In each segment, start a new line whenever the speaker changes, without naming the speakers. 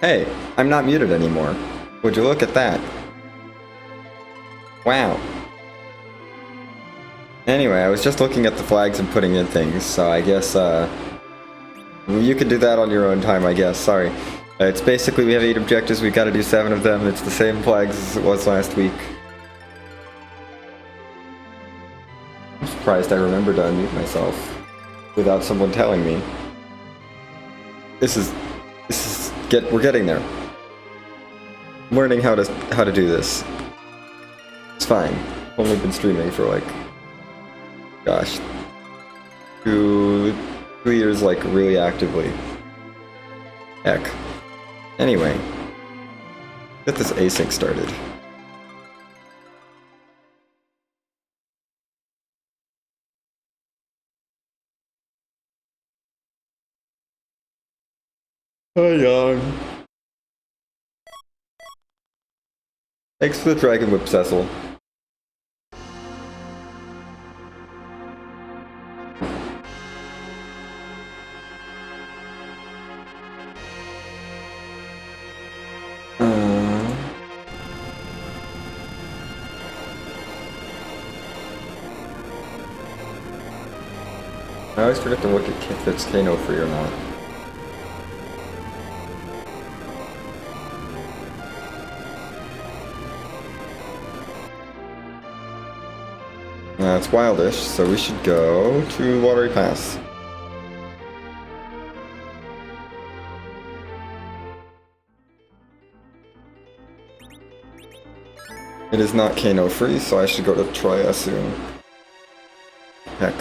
Hey, I'm not muted anymore. Would you look at that? Wow. Anyway, I was just looking at the flags and putting in things, so I guess, you can do that on your own time, I guess. Sorry. It's basically, we have 8 objectives, we've got to do 7 of them. It's the same flags as it was last week. I'm surprised I remembered to unmute myself without someone telling me. We're getting there. I'm learning how to do this. It's fine. I've only been streaming for like, gosh, 2 2 years, like, really actively. Heck. Anyway. Get this async started. Hi, Young. Thanks for the Dragon Whip, Cecil. I always forget to look at if it's Kano free or not. It's Wildish, so we should go to Watery Pass. It is not Kano free, so I should go to Troya soon. Heck.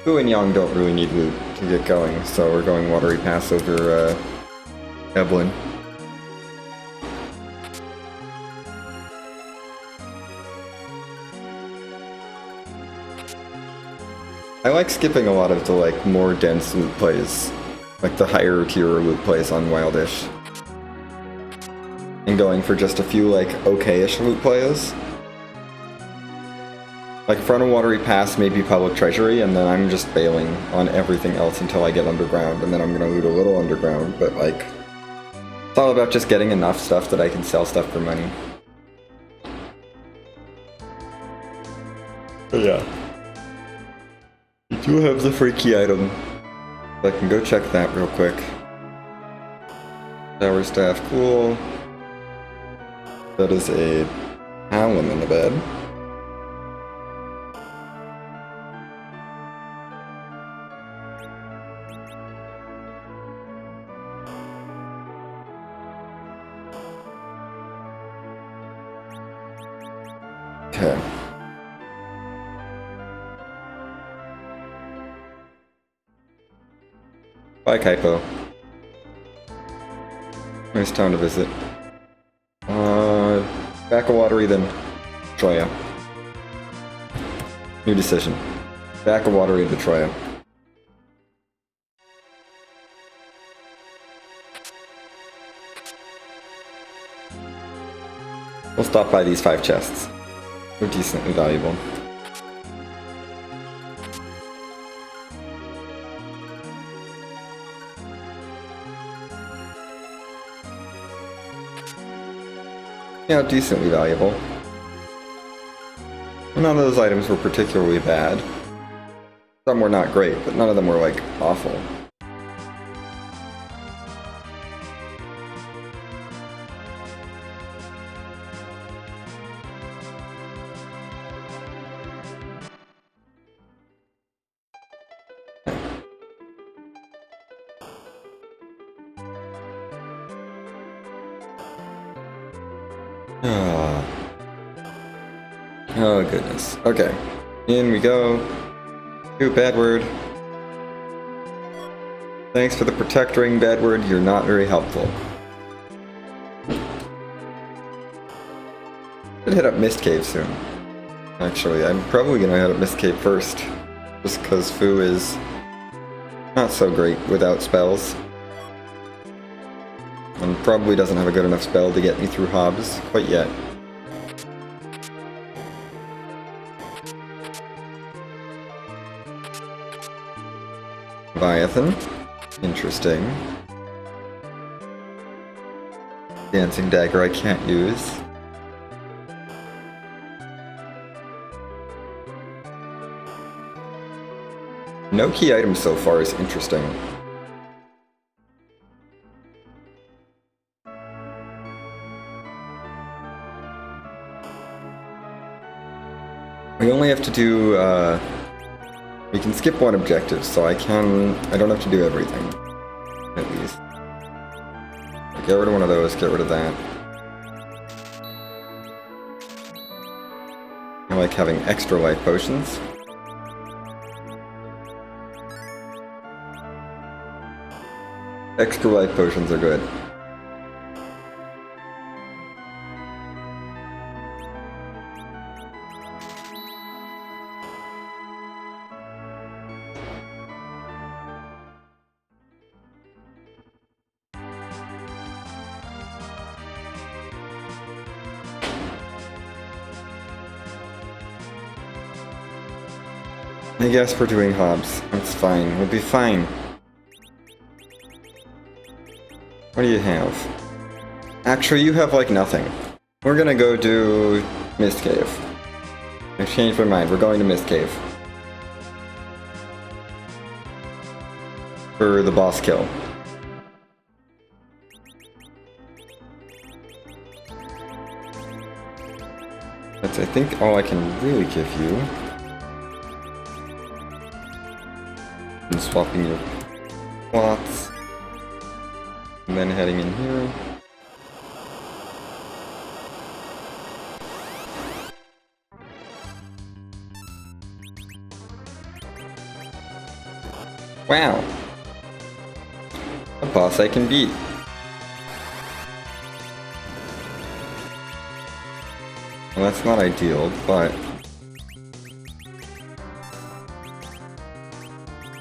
Fu and Yang don't really need loot to get going, so we're going Watery Pass over Evelyn. I like skipping a lot of the like more dense loot plays, like the higher tier loot plays on Wildish, and going for just a few like okay-ish loot plays. Like front of Watery Pass, maybe Public Treasury, and then I'm just bailing on everything else until I get underground, and then I'm gonna loot a little underground, but like, it's all about just getting enough stuff that I can sell stuff for money. But yeah. We do have the freaky item. I can go check that real quick. Tower staff, cool. That is a Allen in the bed. Okay. Bye, Kaipo. Nice town to visit. Back of Watery then. Troya. New decision. Back of Watery to Troya. We'll stop by these 5 chests. They're decently valuable. Yeah, decently valuable. None of those items were particularly bad. Some were not great, but none of them were, like, awful. Oh goodness. Okay. In we go. Ooh, bad word. Thanks for the protect ring, bad word. You're not very helpful. Should hit up Mist Cave soon. Actually, I'm probably gonna hit up Mist Cave first. Just because Fu is not so great without spells. And probably doesn't have a good enough spell to get me through Hobbs quite yet. Leviathan. Interesting. Dancing dagger I can't use. No key items so far is interesting. We only have to do, we can skip one objective, so I don't have to do everything, at least. Get rid of one of those, get rid of that. I like having extra life potions. Extra life potions are good. I guess we're doing hobs. That's fine. We'll be fine. What do you have? Actually, you have like nothing. We're gonna go do Mist Cave. I changed my mind. We're going to Mist Cave. For the boss kill. That's, I think, all I can really give you. I'm swapping your plots. And then heading in here. Wow! A boss I can beat. Well, that's not ideal, but...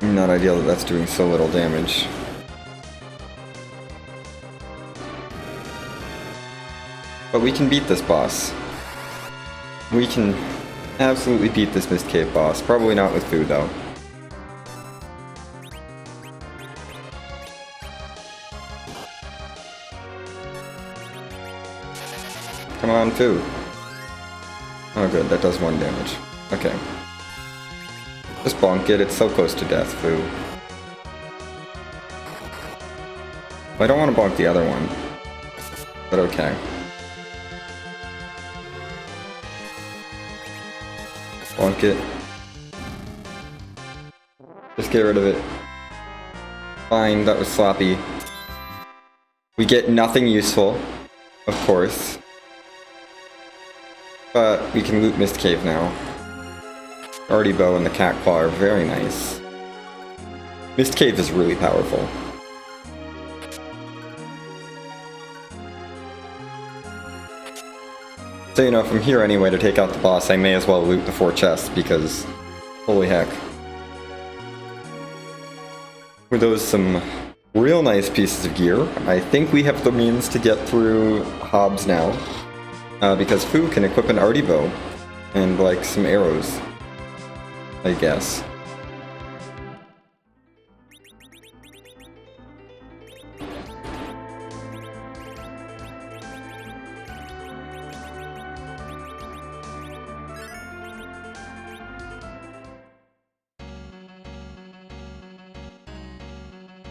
not ideal that that's doing so little damage. But we can beat this boss. We can absolutely beat this Mist Cave boss. Probably not with food, though. Come on, food. Oh good, that does 1 damage. Okay. Just bonk it, it's so close to death, Foo. I don't want to bonk the other one. But okay. Bonk it. Just get rid of it. Fine, that was sloppy. We get nothing useful, of course. But we can loot Mist Cave now. Artie Bow and the Cat Claw are very nice. Mist Cave is really powerful. So, you know, if I'm here anyway to take out the boss, I may as well loot the 4 chests, because... holy heck. Were those some real nice pieces of gear? I think we have the means to get through Hobbs now. Because Foo can equip an Artie Bow. And, like, some arrows. I guess.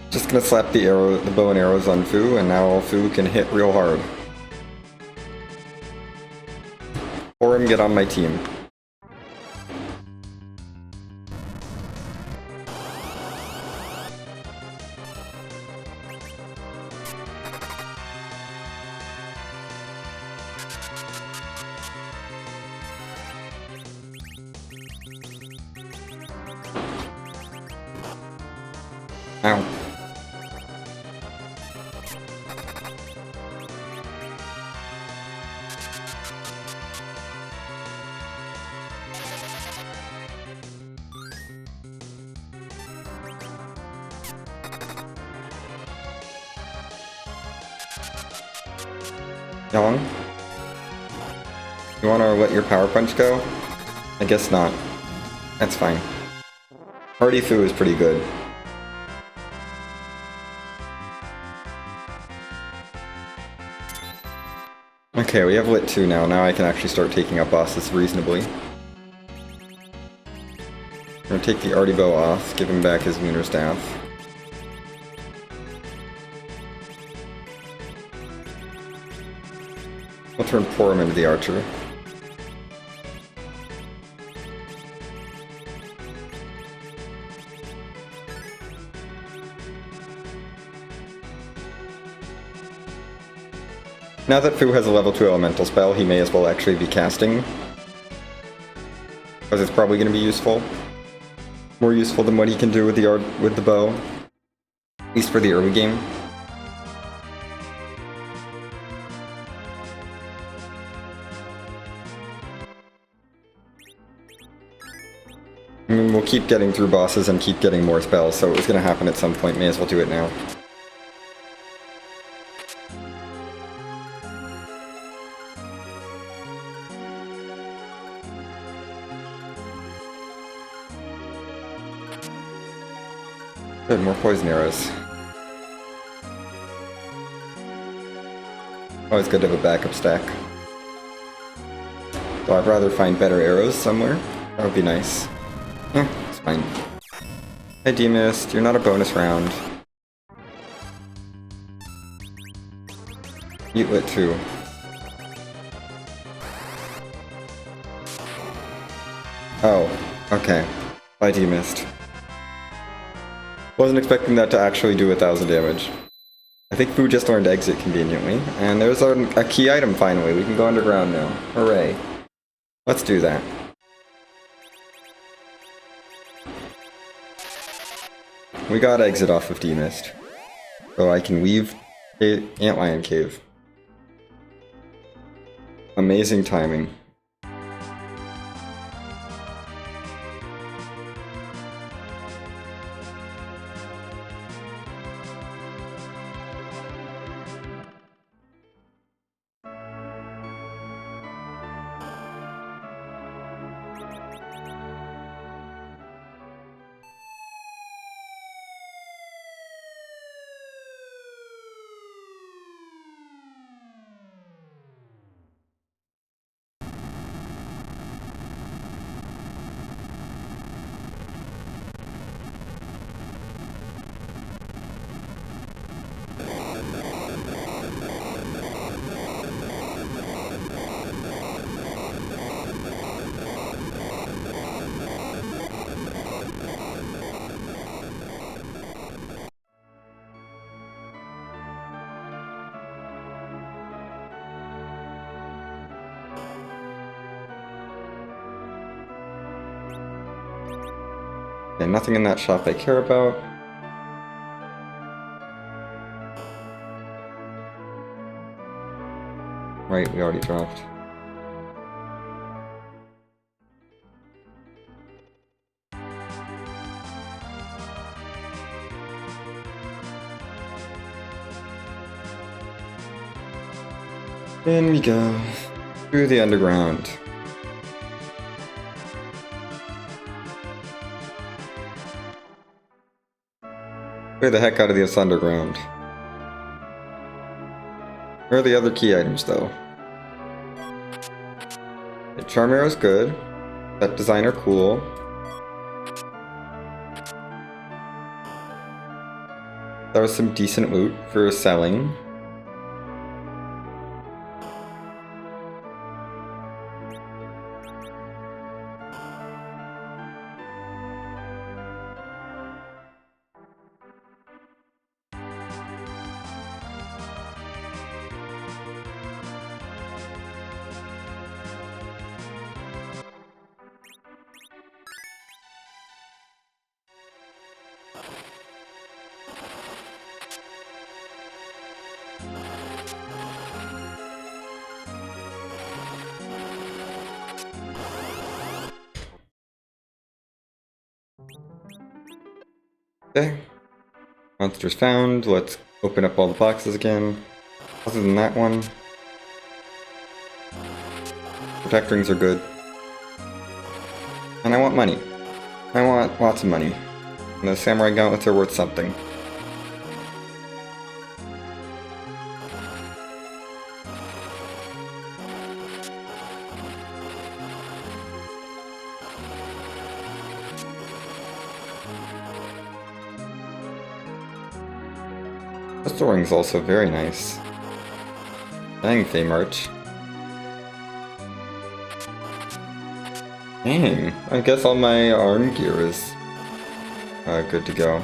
Just gonna slap the bow and arrows on Foo, and now Foo can hit real hard. Or him get on my team. Ow. Young? You wanna let your power punch go? I guess not. That's fine. Hardy Foo is pretty good. Okay, we have Lit 2 now. Now I can actually start taking out bosses reasonably. I'm gonna take the Artie Bow off, give him back his Lunar Staff. I'll turn Porum into the Archer. Now that Foo has a level 2 elemental spell, he may as well actually be casting. because it's probably going to be useful. More useful than what he can do with the bow, at least for the early game. I mean, we'll keep getting through bosses and keep getting more spells, so it was going to happen at some point. May as well do it now. Good, more poison arrows. Always good to have a backup stack. Though I'd rather find better arrows somewhere. That would be nice. It's fine. Hey D-Mist, you're not a bonus round. Mute lit too. Oh, okay. Bye D-Mist. Wasn't expecting that to actually do 1000 damage. I think Fu just learned exit conveniently, and there's a key item finally. We can go underground now. Hooray. Let's do that. We got exit off of D-Mist. So I can leave Antlion Cave. Amazing timing. Okay, nothing in that shop I care about. Right, we already dropped. In we go. Through the underground. Clear the heck out of this underground. Where are the other key items, though? The charm arrow's good. That designer cool. That was some decent loot for selling. Okay. Monsters found. Let's open up all the boxes again. Other than that one, protect rings are good. And I want money. I want lots of money. And the samurai gauntlets are worth something. Crystal ring's also very nice. Dang, Fey March. Dang, I guess all my arm gear is good to go.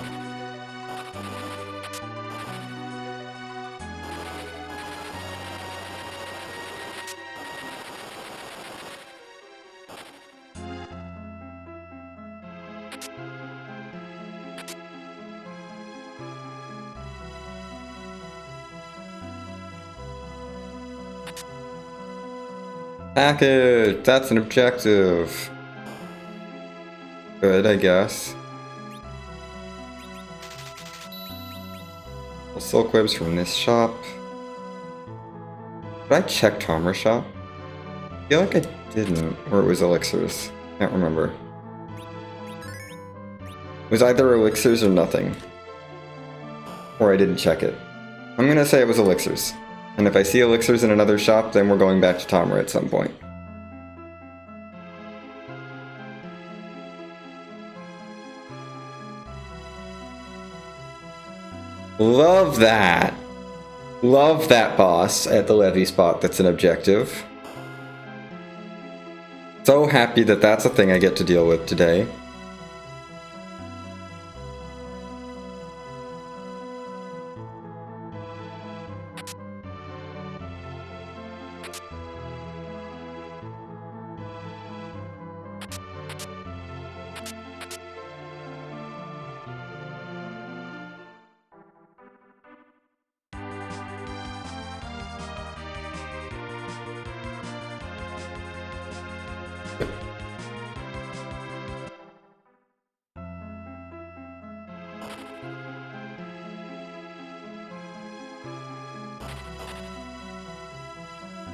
Package! That's an objective. Good, I guess. Well, silk webs from this shop. Did I check Tomra's shop? I feel like I didn't, or it was elixirs. Can't remember. It was either elixirs or nothing. Or I didn't check it. I'm gonna say it was elixirs. And if I see elixirs in another shop, then we're going back to Tomra at some point. Love that! Love that boss at the levy spot that's an objective. So happy that that's a thing I get to deal with today.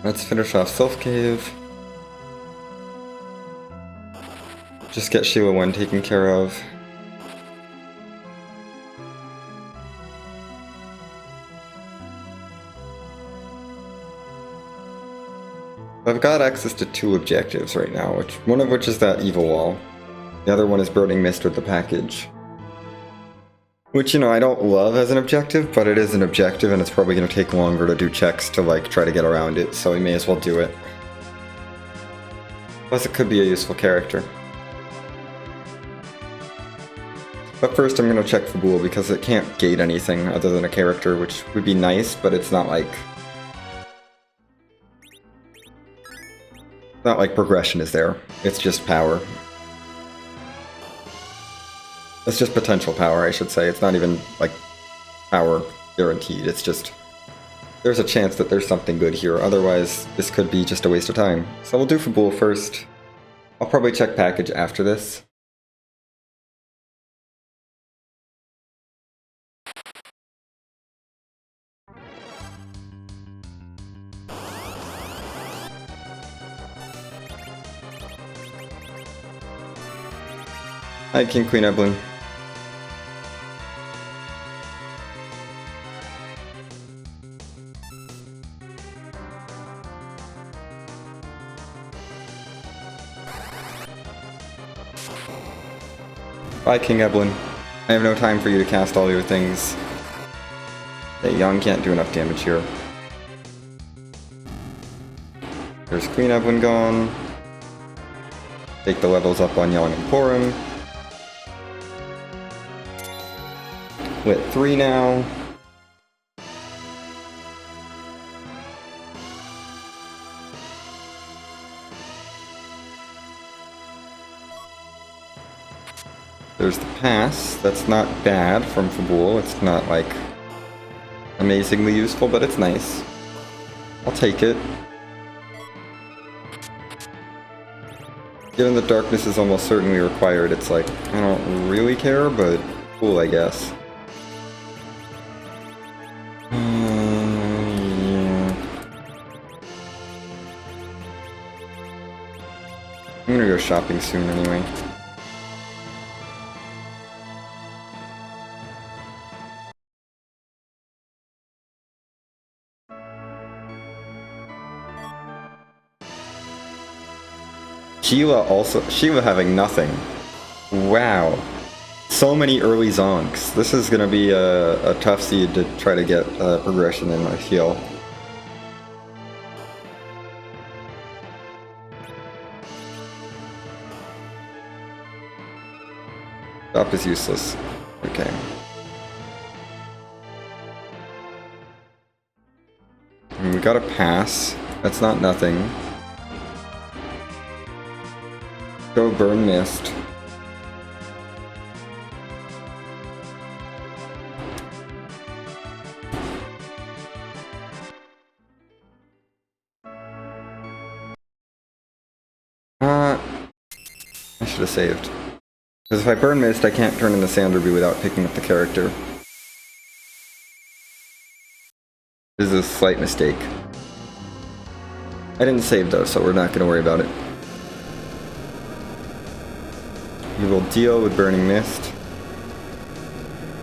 Let's finish off Self Cave. Just get Sheila 1 taken care of. I've got access to 2 objectives right now, one of which is that evil wall. The other one is Burning Mist with the package. Which, you know, I don't love as an objective, but it is an objective and it's probably going to take longer to do checks to, like, try to get around it, so we may as well do it. Plus it could be a useful character. But first I'm going to check Fabul because it can't gate anything other than a character, which would be nice, but it's not like... Not like progression is there, it's just power. It's just potential power, I should say. It's not even, like, power guaranteed. It's just... There's a chance that there's something good here. Otherwise, this could be just a waste of time. So we'll do Fabul first. I'll probably check package after this. Hi, King Queen Evelyn. Bye, King Evelyn. I have no time for you to cast all your things. Hey, Young can't do enough damage here. There's Queen Evelyn gone. Take the levels up on Young and Porin. Lit 3 now. There's the pass. That's not bad from Fabul. It's not, like, amazingly useful, but it's nice. I'll take it. Given that darkness is almost certainly required, it's like, I don't really care, but cool, I guess. Yeah. I'm gonna go shopping soon anyway. Sheila having nothing. Wow. So many early zonks. This is gonna be a tough seed to try to get progression in, I feel. Stop is useless. Okay. And we got a pass. That's not nothing. Go Burn Mist. I should have saved. Because if I burn mist, I can't turn into Sanderby without picking up the character. This is a slight mistake. I didn't save though, so we're not going to worry about it. We will deal with Burning Mist.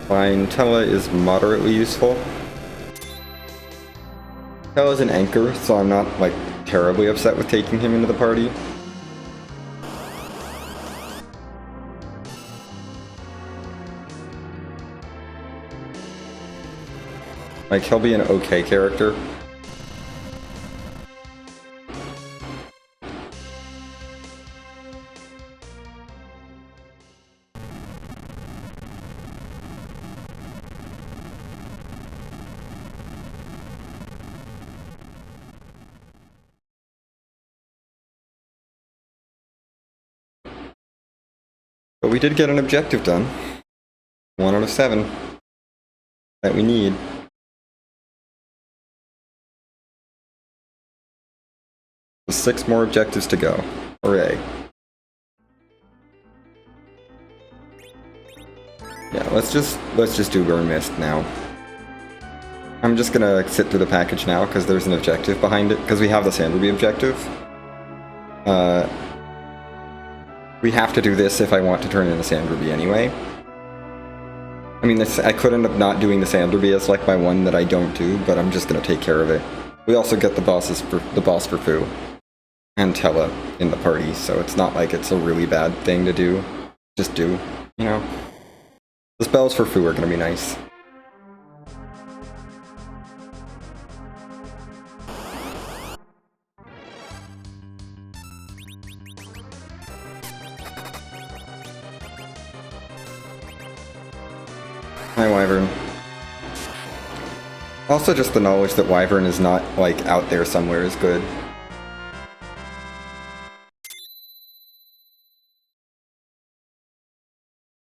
Fine, Tella is moderately useful. Tella's an anchor, so I'm not, like, terribly upset with taking him into the party. Like, he'll be an okay character. But we did get an objective done. 1 out of 7 that we need. With 6 more objectives to go. Hooray. Yeah, let's just do Burn Mist now. I'm just gonna sit through the package now because there's an objective behind it, because we have the Sanderby objective. We have to do this if I want to turn into Sanderby anyway. I mean, I could end up not doing the Sanderby as like my one that I don't do, but I'm just gonna take care of it. We also get the boss for Fu and Tella in the party, so it's not like it's a really bad thing to do. Just do, you know. The spells for Fu are gonna be nice. Hi, Wyvern. Also, just the knowledge that Wyvern is not, like, out there somewhere is good.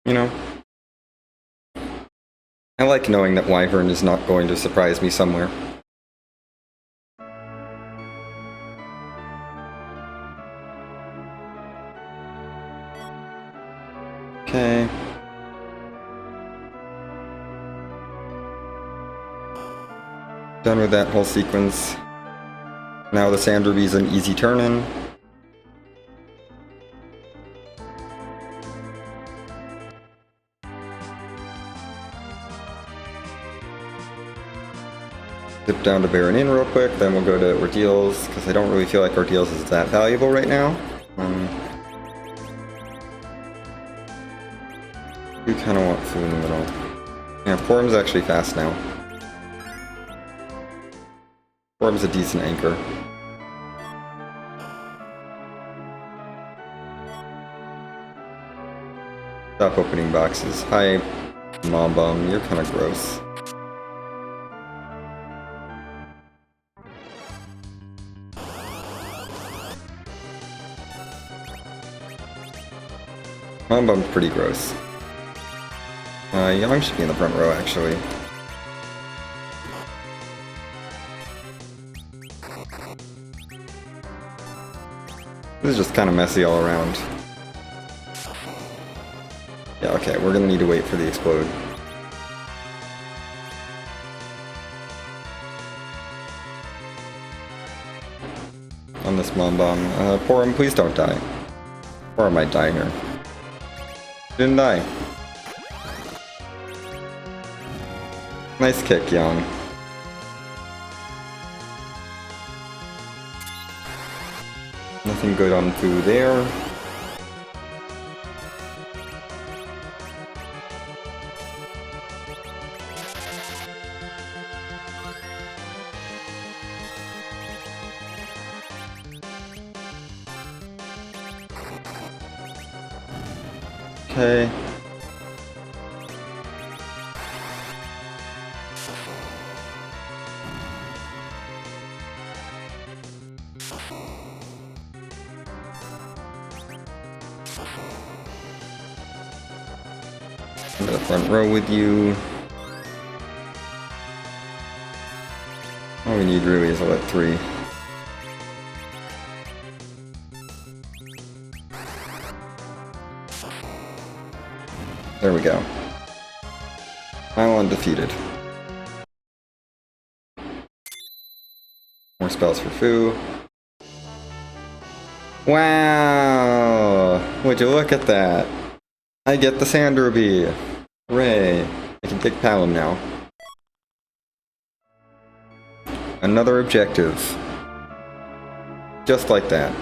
You know? I like knowing that Wyvern is not going to surprise me somewhere. Okay. Done with that whole sequence. Now the Sanderby's an easy turn-in. Dip down to Baron Inn real quick, then we'll go to Ordeals, because I don't really feel like Ordeals is that valuable right now. You kind of want Fu in the middle. Yeah, Porum's actually fast now. Porum's a decent anchor. Stop opening boxes. Hi, Mom Bum, you're kind of gross. Mom Bum's pretty gross. Young should be in the front row, actually. This is just kind of messy all around. Yeah, okay, we're gonna need to wait for the explode. On this Mom Bomb. Porum, please don't die. Or I might die here. Didn't die. Nice kick, Young. Nothing good on Fu there. Okay. Into the front row with you. All we need really is a let 3. There we go. Final undefeated. More spells for Fu. Wow! Would you look at that? I get the Sand Ruby! Hooray! I can take Palom now. Another objective. Just like that.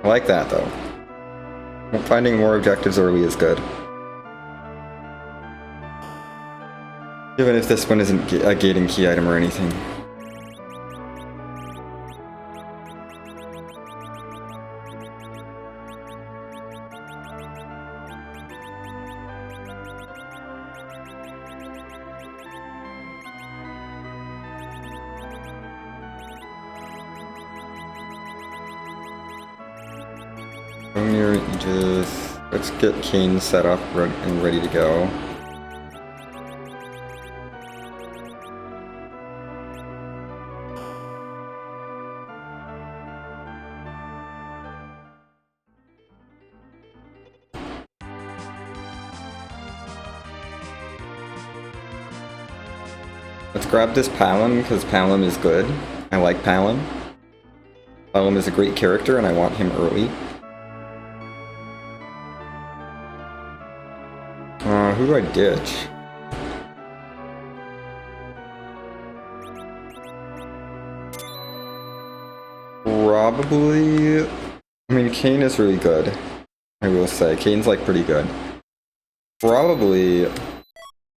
I like that though. Finding more objectives early is good. Even if this one isn't a gating key item or anything. Let's get Kane set up and ready to go. Let's grab this Palom, because Palom is good. I like Palom. Palom is a great character, and I want him early. Who do I ditch? Probably... I mean, Kane is really good. I will say. Kane's like pretty good. Probably...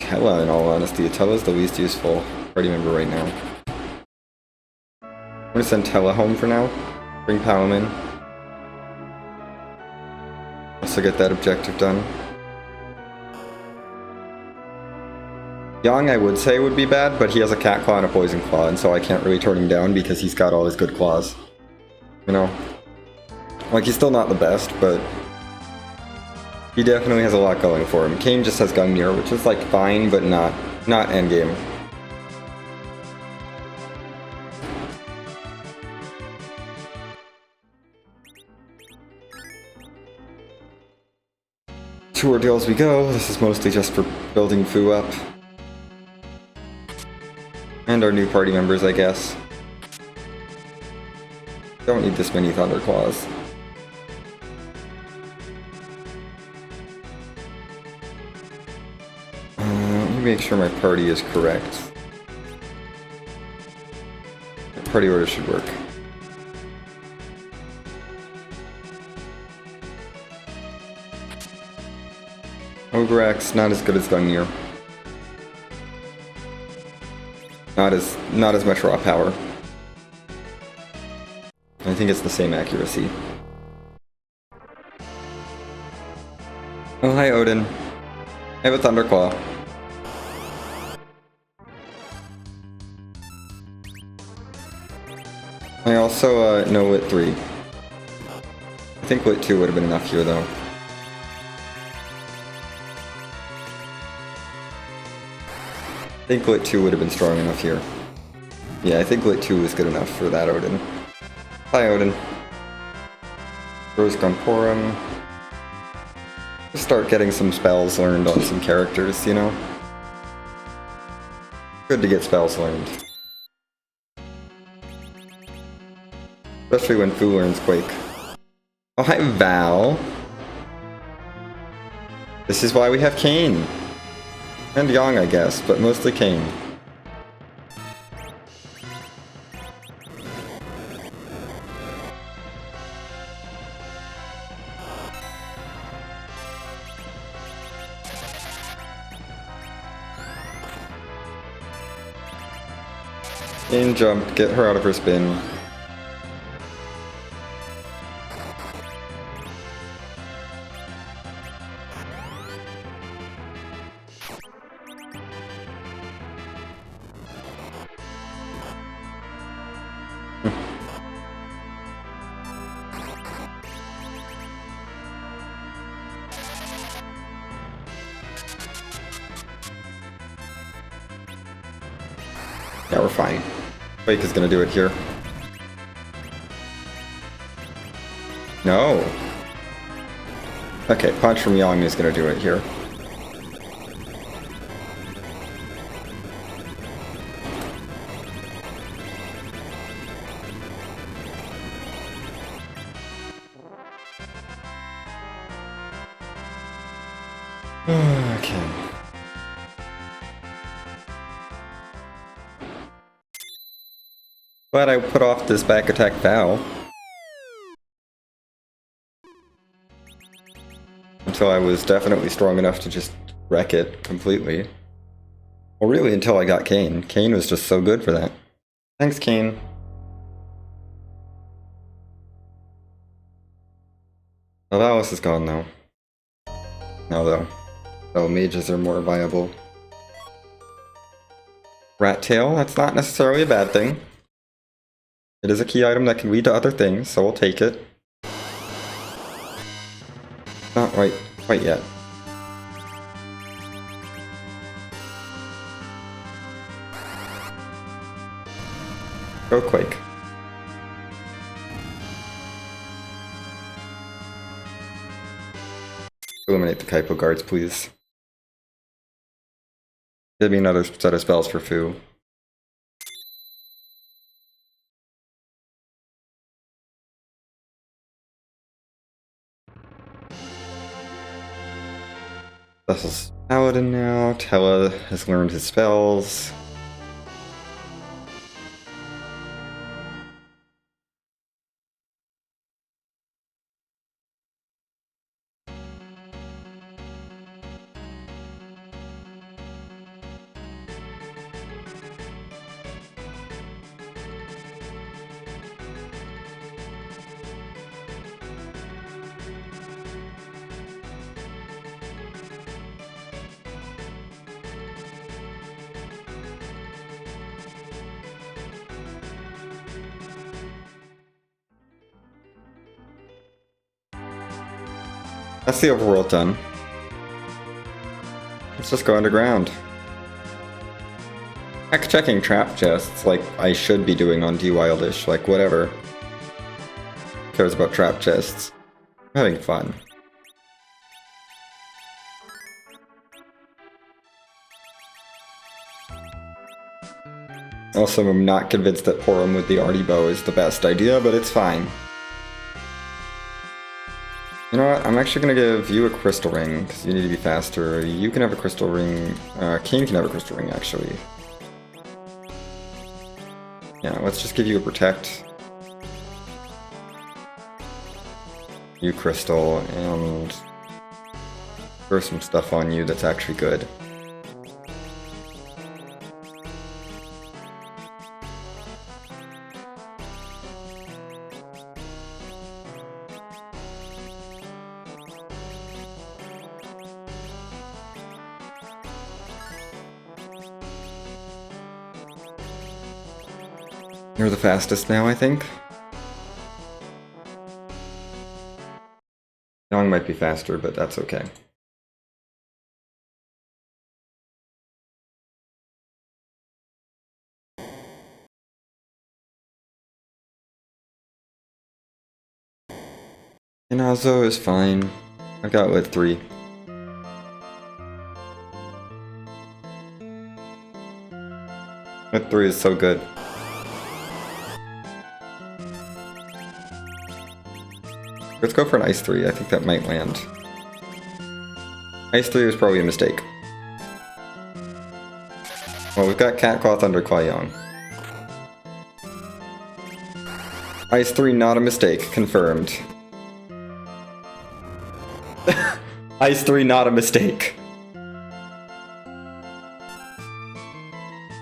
Tella, in all honesty. Tella's the least useful party member right now. I'm gonna send Tella home for now. Bring Palom in. Also get that objective done. Yang, I would say, would be bad, but he has a Cat Claw and a Poison Claw, and so I can't really turn him down because he's got all his good claws. You know? Like, he's still not the best, but he definitely has a lot going for him. Kane just has Gungnir, which is, like, fine, but not endgame. To ordeals we go. This is mostly just for building Fu up. And our new party members, I guess. Don't need this many Thunderclaws. Let me make sure my party is correct. The party order should work. Ogrex, not as good as Gungnir. Not as much raw power. I think it's the same accuracy. Oh, hi Odin. I have a Thunderclaw. I also know Lit 3. I think Lit 2 would have been enough here though. I think Lit 2 would have been strong enough here. Yeah, I think Lit 2 was good enough for that Odin. Hi Odin. Rose Gumporum. Start getting some spells learned on some characters, you know? Good to get spells learned. Especially when Fu learns Quake. Oh, hi Val. This is why we have Kane. And Yang, I guess, but mostly Kane. In jump, get her out of her spin. Yeah, we're fine. Quake is gonna do it here. No. Okay, punch from Yang is gonna do it here. Okay. Glad I put off this back attack vow. Until I was definitely strong enough to just wreck it completely. Well, really, until I got Kane. Kane was just so good for that. Thanks, Kane. Alice is gone, though. No, though. So mages are more viable. Rat tail, that's not necessarily a bad thing. It is a key item that can lead to other things, so we'll take it. Not right quite yet. Go Quake. Eliminate the Kaipo guards, please. Give me another set of spells for Fu. Vessel's Paladin now. Tella has learned his spells. That's the overworld done. Let's just go underground. Heck, checking trap chests like I should be doing on Wildish, like whatever. Who cares about trap chests? I'm having fun. Also, I'm not convinced that Porum with the arty bow is the best idea, but it's fine. You know what? I'm actually gonna give you a crystal ring, because you need to be faster. You can have a crystal ring. Kane can have a crystal ring, actually. Yeah, let's just give you a protect. You crystal, and throw some stuff on you that's actually good. You're the fastest now, I think. Young might be faster, but that's okay. Inazo is fine. I got lit 3. Lit 3 is so good. Let's go for an Ice 3, I think that might land. Ice 3 was probably a mistake. Well, we've got Catclaw, Thunderclaw, Yang. Ice 3, not a mistake, confirmed. Ice 3, not a mistake.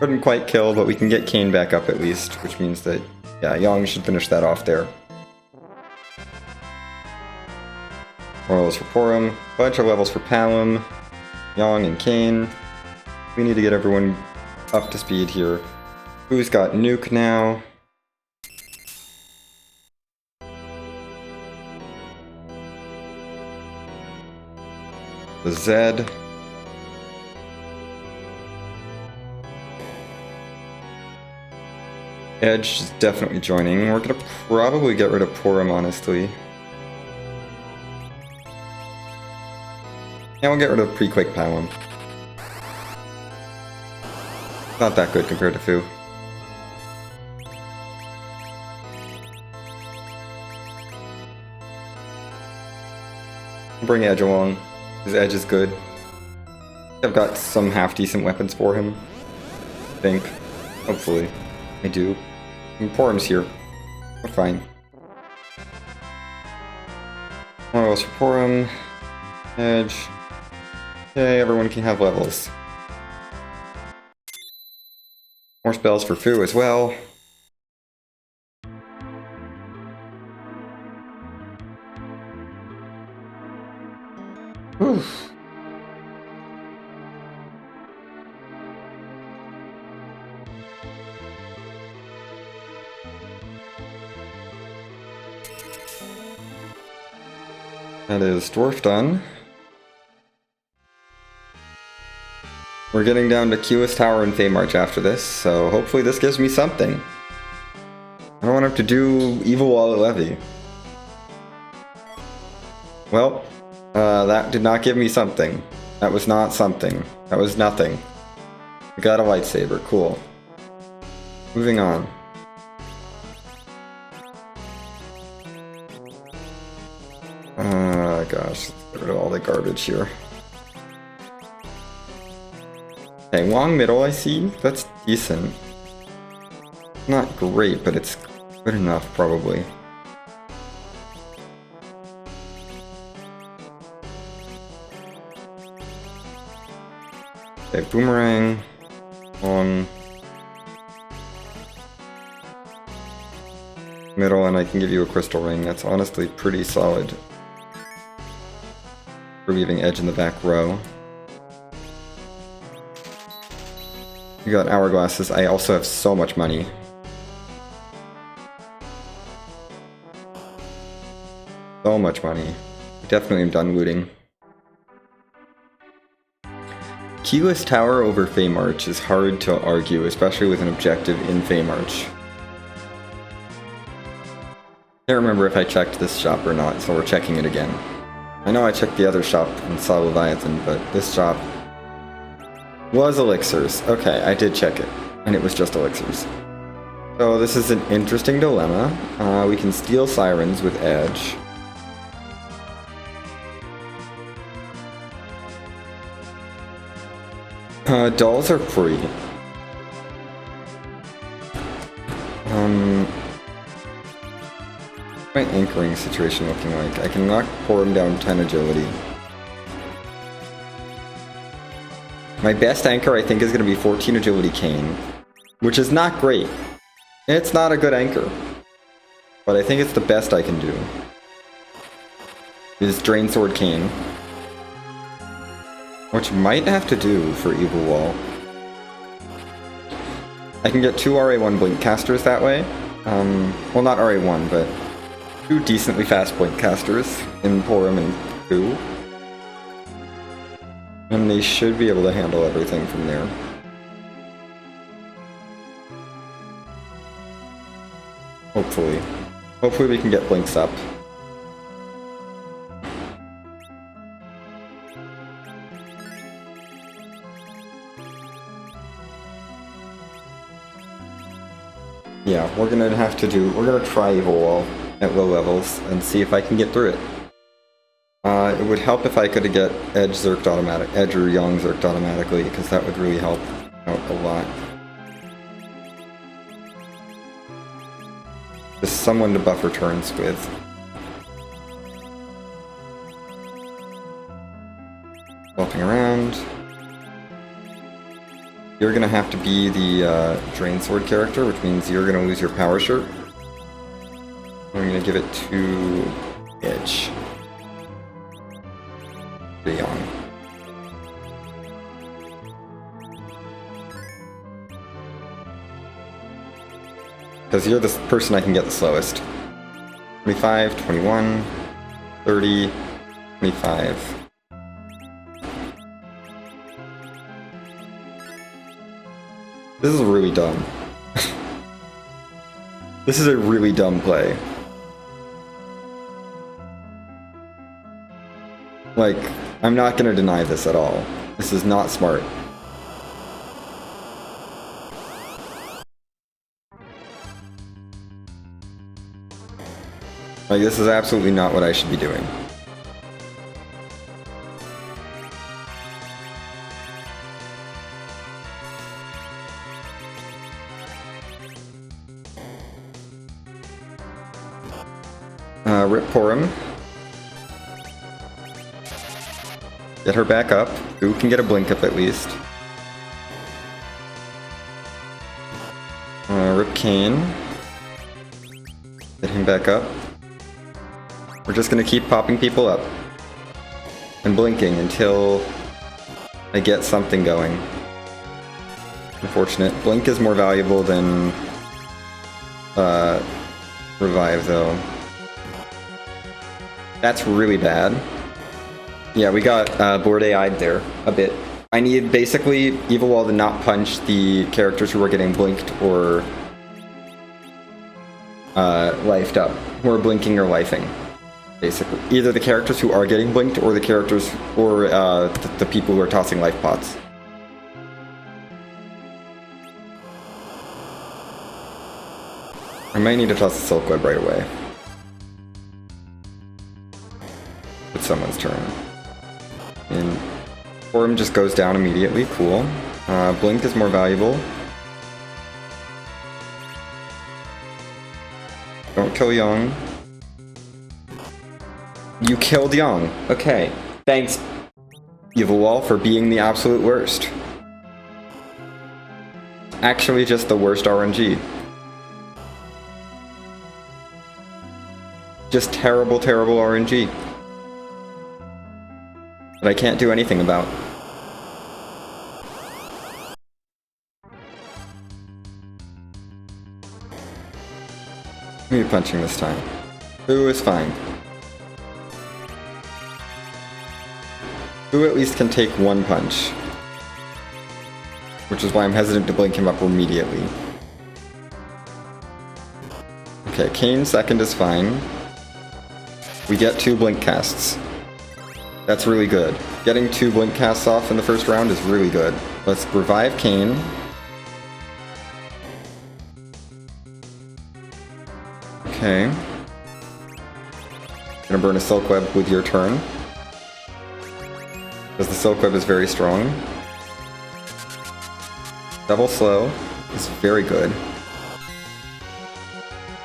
Couldn't quite kill, but we can get Kane back up at least, which means that, yeah, Yang should finish that off there. More levels for Porum, bunch of levels for Palom, Yang and Kane. We need to get everyone up to speed here. Who's got Nuke now? The Zed. Edge is definitely joining. We're gonna probably get rid of Porum, honestly. And we'll get rid of pre-Quake Pylon. Not that good compared to Fu. Bring Edge along. His Edge is good. I've got some half-decent weapons for him. I think. Hopefully. I do. And Porum's here. We're fine. What else for Porum? Edge. Okay, everyone can have levels. More spells for Fu as well. Whew. That is Dwarf done. We're getting down to Keyless Tower and Feymarch after this, so hopefully this gives me something. I don't want to have to do Evil Wall at Levy. Well, that did not give me something. That was not something. That was nothing. We got a lightsaber, cool. Moving on. Gosh, let's get rid of all the garbage here. Okay, long middle I see. That's decent. Not great, but it's good enough, probably. Okay, boomerang. On. Middle, and I can give you a crystal ring. That's honestly pretty solid. Relieving Edge in the back row. We got hourglasses. I also have so much money. So much money. I definitely am done looting. Keyless Tower over Feymarch is hard to argue, especially with an objective in Feymarch. I can't remember if I checked this shop or not, so we're checking it again. I know I checked the other shop and saw Leviathan, but this shop was elixirs. Okay, I did check it, and it was just elixirs. So this is an interesting dilemma. We can steal sirens with Edge. Dolls are free. My anchoring situation looking like? I can knock Porum down 10 agility. My best anchor I think is going to be 14 agility Cane, which is not great. It's not a good anchor, but I think it's the best I can do. Is Drain Sword Cane, which might have to do for Evil Wall. I can get 2 RA1 Blink Casters that way. Well, not RA1, but 2 decently fast Blink Casters in Porum and Fu. And they should be able to handle everything from there. Hopefully. Hopefully we can get Blinks up. Yeah, we're gonna try Evil Wall at low levels and see if I can get through it. It would help if I could get Edge or Young Zerked automatically, because that would really help out a lot. Just someone to buffer turns with. Flopping around. You're gonna have to be the Drain Sword character, which means you're gonna lose your power shirt. I'm gonna give it to Edge. Pretty young. Because you're the person I can get the slowest. 25, 21, 30, 25. This is really dumb. This is a really dumb play. Like, I'm not gonna deny this at all. This is not smart. Like, this is absolutely not what I should be doing. Rip Porum. Get her back up. Who can get a blink up at least? Rip Kane. Get him back up. We're just gonna keep popping people up. And blinking until I get something going. Unfortunate. Blink is more valuable than revive though. That's really bad. Yeah, we got board AI'd there a bit. I need basically Evil Wall to not punch the characters who are getting blinked or lifed up, who are blinking or lifing. Basically, either the characters who are getting blinked or the characters or the people who are tossing life pots. I might need to toss a Silk Web right away. It's someone's turn. And Forum just goes down immediately, cool. Blink is more valuable. Don't kill Young. You killed Young. Okay. Thanks, Evil Wall, for being the absolute worst. Actually, just the worst RNG. Just terrible, terrible RNG. That I can't do anything about. Who are you punching this time? Who is fine? Who at least can take one punch? Which is why I'm hesitant to blink him up immediately. Okay, Kane second is fine. We get 2 blink casts. That's really good. Getting 2 blink casts off in the first round is really good. Let's revive Kane. Okay. Gonna burn a Silk Web with your turn. Because the Silk Web is very strong. Double Slow is very good.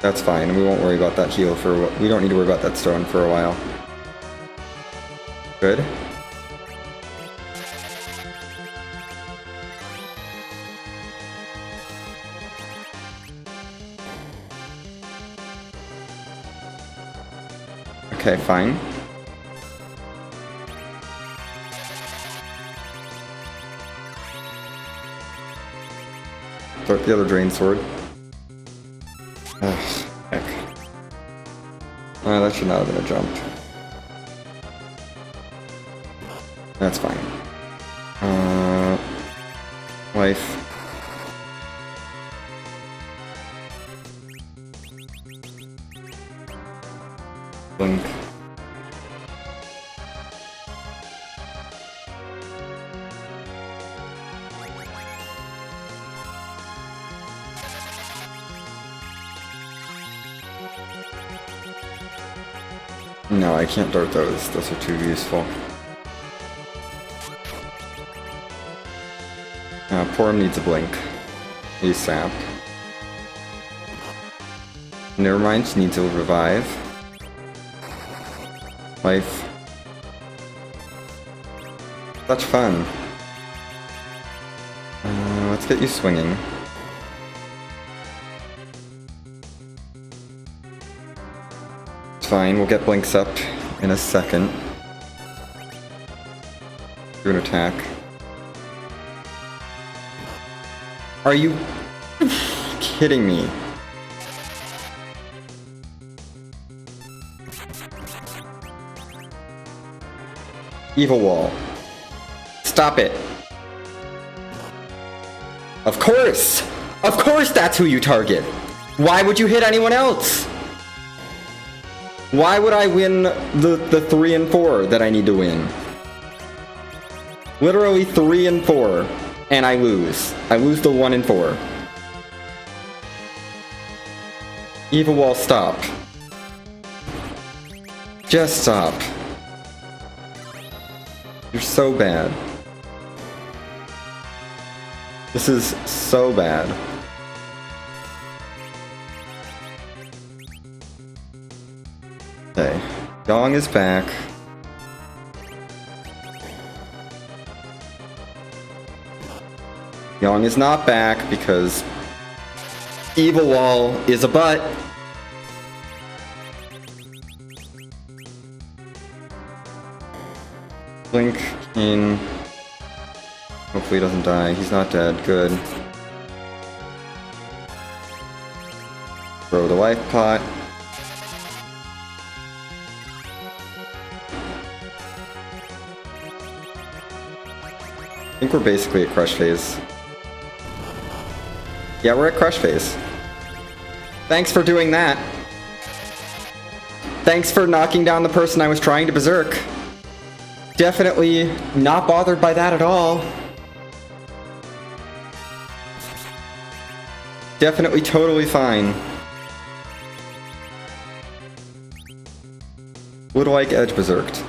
That's fine, we won't worry about that heal for we don't need to worry about that stone for a while. Good. Okay, fine. Throw the other Drain Sword. Ugh, heck. That should not have been a jump. That's fine. Life. Blink. No, I can't dart those. Those are too useful. Porum needs a blink. ASAP. Nevermind, she needs a revive. Life. Such fun. Let's get you swinging. It's fine, we'll get blinks up in a second. Do an attack. Are you kidding me? Evil Wall. Stop it. Of course! Of course that's who you target! Why would you hit anyone else? Why would I win the 3 and 4 that I need to win? Literally 3 and 4. And I lose. I lose the 1 and 4. Evil Wall, stop. Just stop. You're so bad. This is so bad. Okay. Yong is back. Yong is not back because Evil Wall is a butt. Blink in. Hopefully he doesn't die. He's not dead. Good. Throw the life pot. I think we're basically at crush phase. Yeah, we're at crush phase. Thanks for doing that. Thanks for knocking down the person I was trying to berserk. Definitely not bothered by that at all. Definitely totally fine. Would like edge berserked.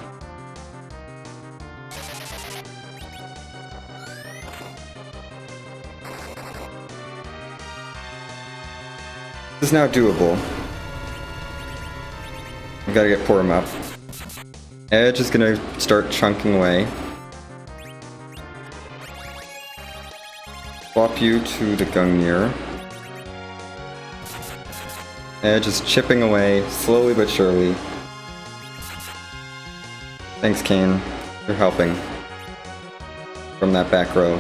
This is now doable. We gotta get Porum up. Edge is gonna start chunking away. Swap you to the Gungnir. Edge is chipping away, slowly but surely. Thanks, Kane. You're helping. From that back row.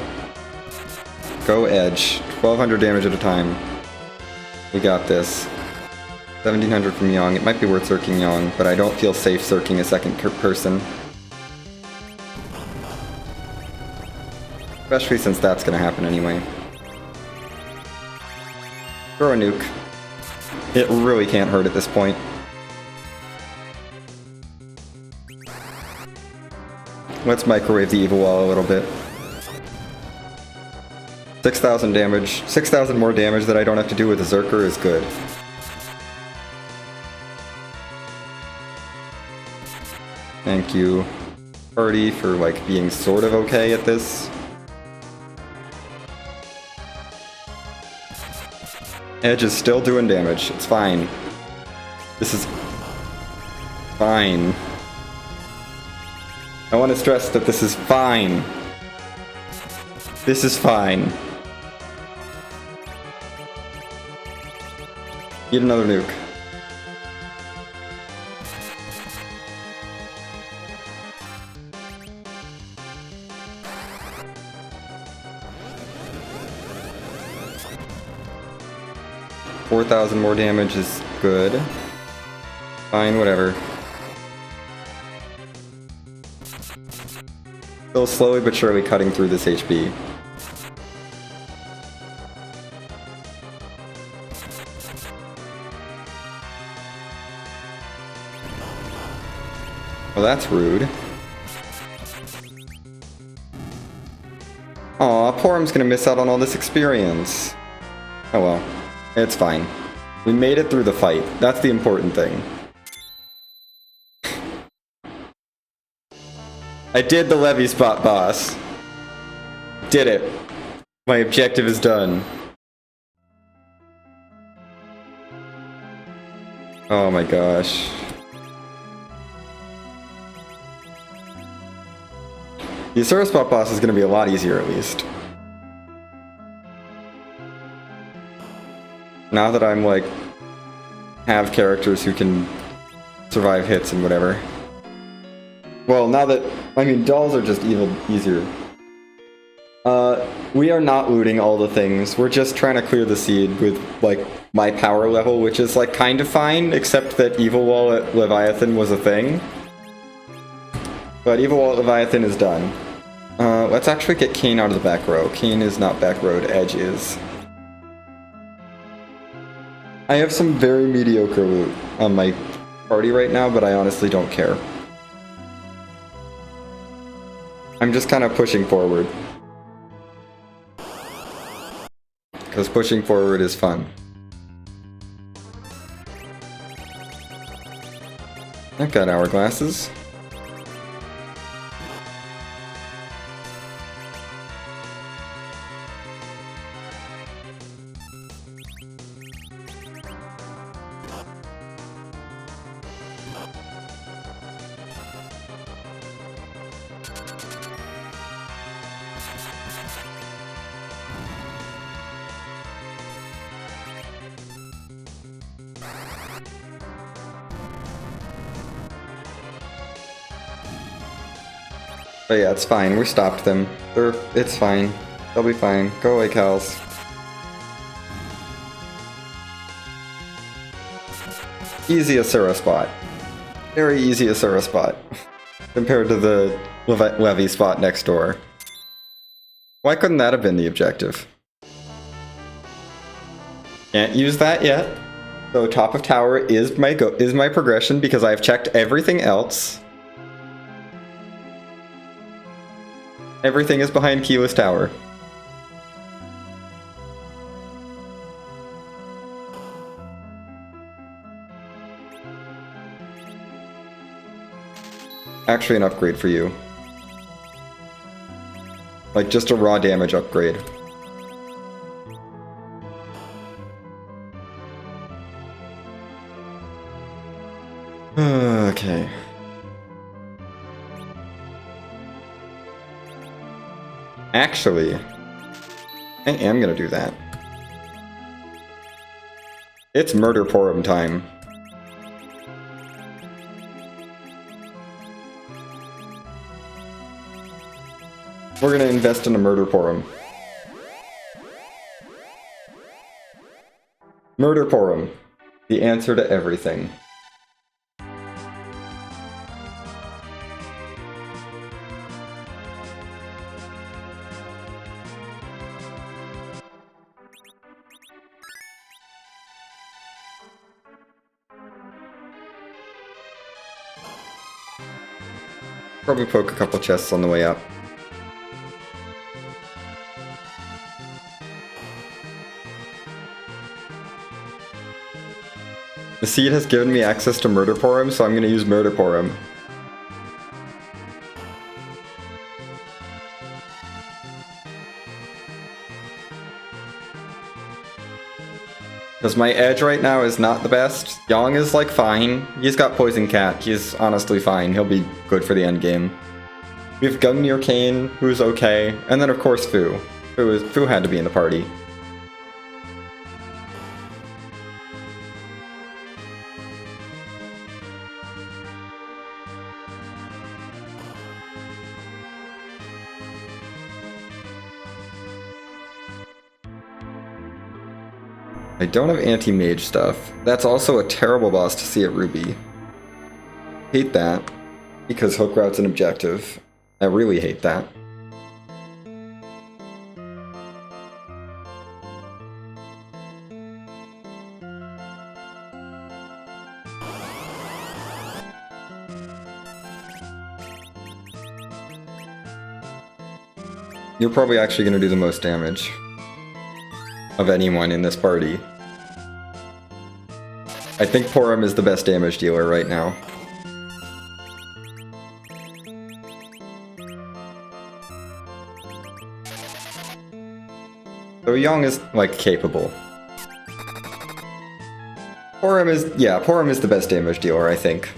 Go Edge. 1200 damage at a time. We got this. 1700 from Yong. It might be worth circling Yong, but I don't feel safe circling a second person. Especially since that's gonna happen anyway. Throw a nuke. It really can't hurt at this point. Let's microwave the Evil Wall a little bit. 6,000 damage. 6,000 more damage that I don't have to do with the Zerker is good. Thank you, party, for like being sort of okay at this. Edge is still doing damage. It's fine. This is fine. I want to stress that this is fine. This is fine. Need another nuke. $4,000 more damage is good. Fine, whatever. Still slowly but surely cutting through this HP. Well, that's rude. Aw, Porum's gonna miss out on all this experience. Oh well. It's fine. We made it through the fight. That's the important thing. I did the Levy Spot boss. Did it. My objective is done. Oh my gosh. The Asura Spot boss is going to be a lot easier at least. Now that I'm like have characters who can survive hits and whatever. Well, now that I mean dolls are just easier. We are not looting all the things. We're just trying to clear the seed with like my power level, which is like kind of fine, except that Evil Wall at Leviathan was a thing. But Evil Wall at Leviathan is done. Let's actually get Kane out of the back row. Kane is not back road, Edge is. I have some very mediocre loot on my party right now, but I honestly don't care. I'm just kind of pushing forward. Because pushing forward is fun. I've got hourglasses. But yeah, it's fine. We stopped them. It's fine. They'll be fine. Go away, cows. Easy Asura spot. Very easy Asura spot. Compared to the levy spot next door. Why couldn't that have been the objective? Can't use that yet. So top of tower is my progression because I've checked everything else. Everything is behind keyless tower. Actually an upgrade for you. Like just a raw damage upgrade. Okay. Actually, I am gonna do that. It's Murder Porum time. We're gonna invest in a Murder Porum. Murder Porum, the answer to everything. Probably poke a couple chests on the way up. The seed has given me access to Murder Porum, so I'm going to use Murder Porum. Because my edge right now is not the best. Yong is like fine. He's got Poison Cat. He's honestly fine. He'll be good for the end game. We have Gungnir Kane, who's okay. And then of course Fu. Fu had to be in the party. I don't have anti-mage stuff. That's also a terrible boss to see at Ruby. Hate that, because Hook Route's an objective. I really hate that. You're probably actually going to do the most damage of anyone in this party. I think Porum is the best damage dealer right now. So Yong is, like, capable. Porum is the best damage dealer, I think.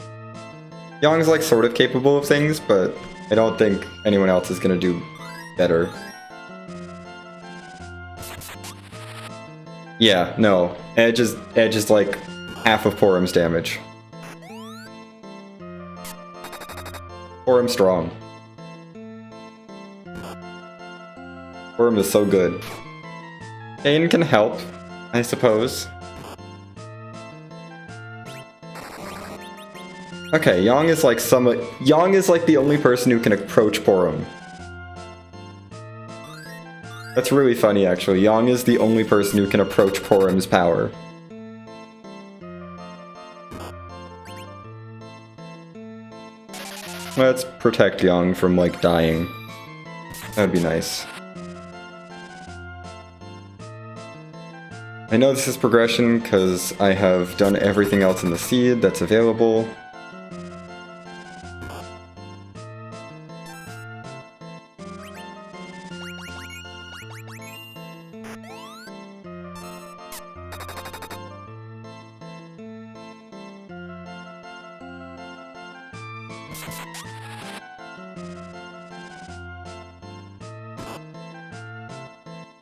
Yong's, like, sort of capable of things, but I don't think anyone else is gonna do better. Yeah, no. Edge is like half of Porum's damage. Porum strong. Porum is so good. Kane can help, I suppose. Okay, Yong is like the only person who can approach Porum. That's really funny, actually. Yong is the only person who can approach Porum's power. Let's protect Yong from, like, dying. That would be nice. I know this is progression because I have done everything else in the seed that's available.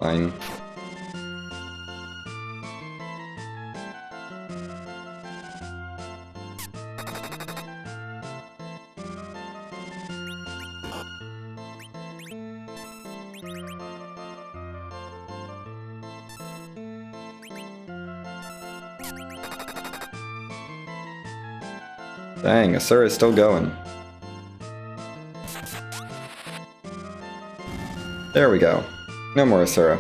Fine. Dang, Asura is still going. There we go. No more Asura.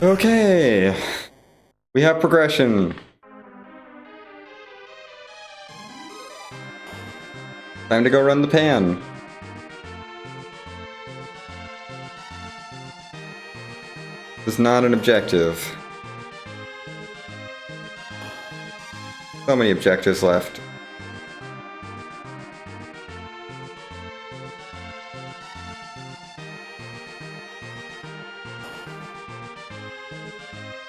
Okay. We have progression. Time to go run the pan. This is not an objective. So many objectives left.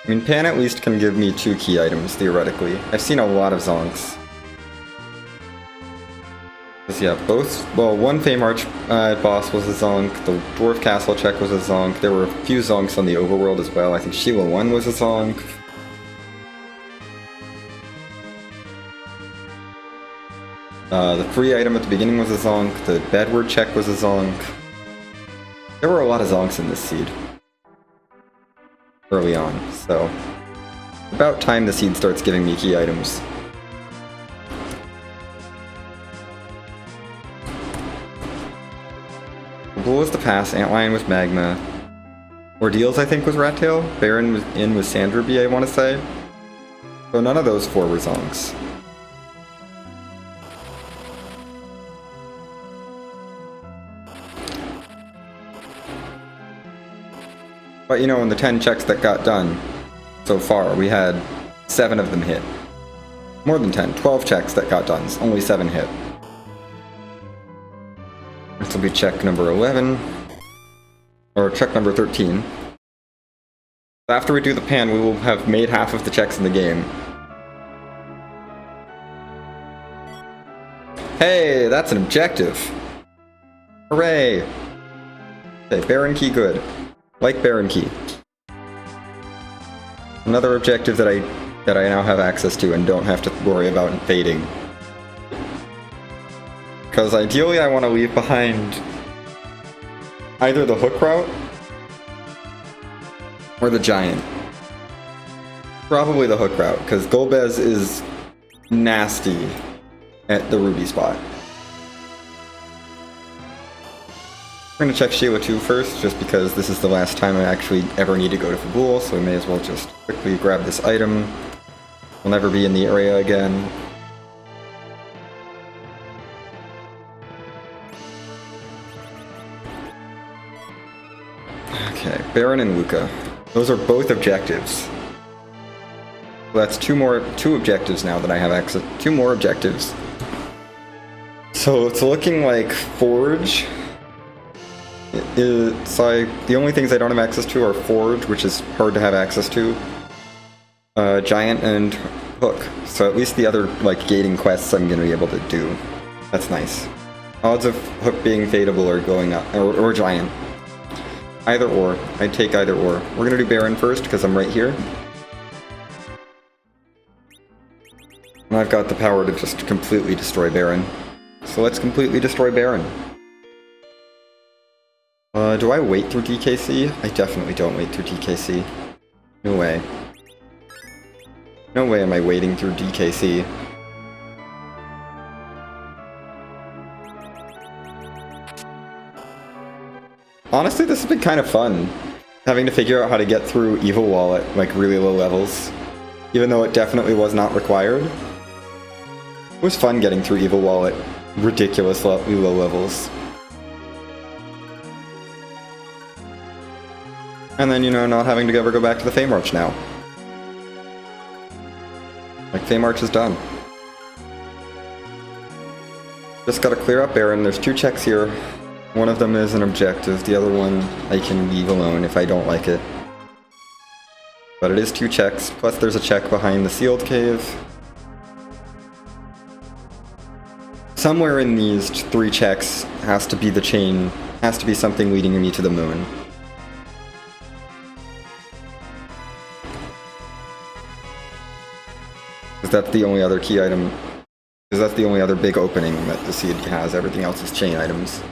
I mean, Pan at least can give me 2 key items, theoretically. I've seen a lot of Zonks. Yeah, both, well, one Fame Arch boss was a Zonk, the Dwarf Castle check was a Zonk, there were a few Zonks on the overworld as well. I think Sheila 1 was a Zonk. The free item at the beginning was a Zonk, the Bedward check was a Zonk. There were a lot of Zonks in this seed. Early on, so about time the seed starts giving me key items. Bull was the pass, Antlion was Magma. Ordeals I think was Rattail, Baron was in with Sandruby I want to say. So none of those 4 were Zonks. But you know, in the 10 checks that got done so far, we had 7 of them hit. More than 10, 12 checks that got done, only 7 hit. This will be check number 11, or check number 13. After we do the pan, we will have made half of the checks in the game. Hey, that's an objective! Hooray! Okay, Baron Key good. Like Baron Key. Another objective that I now have access to and don't have to worry about fading. Because ideally I want to leave behind either the hook route or the giant. Probably the hook route, because Golbez is nasty at the ruby spot. We're gonna check Sheila 2 first, just because this is the last time I actually ever need to go to Fabul, so we may as well just quickly grab this item. We'll never be in the area again. Okay, Baron and Luca. Those are both objectives. Well, that's two objectives now that I have access. 2 more objectives. So it's looking like Forge. The only things I don't have access to are Forge, which is hard to have access to, Giant, and Hook. So at least the other like gating quests I'm going to be able to do. That's nice. Odds of Hook being fadeable are going up, or Giant. Either or. I'd take either or. We're going to do Baron first, because I'm right here. And I've got the power to just completely destroy Baron. So let's completely destroy Baron. Do I wait through DKC? I definitely don't wait through DKC. No way. No way am I waiting through DKC. Honestly, this has been kind of fun. Having to figure out how to get through Evil Wall at like really low levels. even though it definitely was not required. It was fun getting through Evil Wall at ridiculously low levels. And then, you know, not having to ever go back to the Fame Arch now. Like, Fame Arch is done. Just gotta clear up Baron. There's 2 checks here. One of them is an objective, the other one I can leave alone if I don't like it. But it is 2 checks, plus there's a check behind the sealed cave. Somewhere in these 3 checks has to be the chain, has to be something leading me to the moon. Because that's the only other key item, because that's the only other big opening that the seed has, everything else is chain items.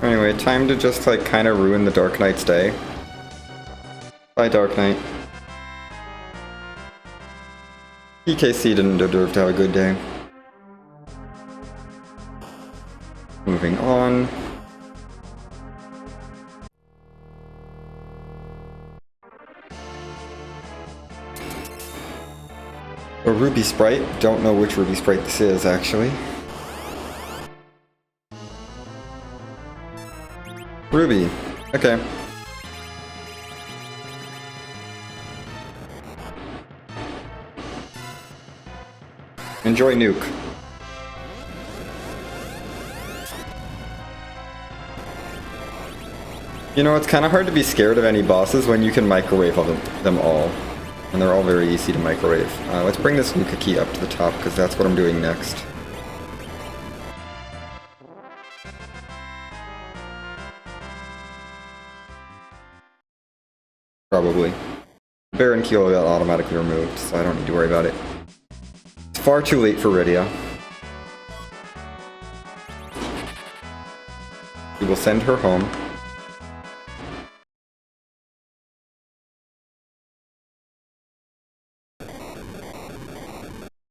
Anyway, time to just like kind of ruin the Dark Knight's day. Bye, Dark Knight. EKC didn't deserve to have a good day. Moving on. A Ruby Sprite. Don't know which Ruby Sprite this is, actually. Ruby. Okay. Enjoy Nuke. You know, it's kind of hard to be scared of any bosses when you can microwave them all. And they're all very easy to microwave. Let's bring this Nuka key up to the top, because that's what I'm doing next. Probably. Baron Keel got automatically removed, so I don't need to worry about it. It's far too late for Rydia. We will send her home.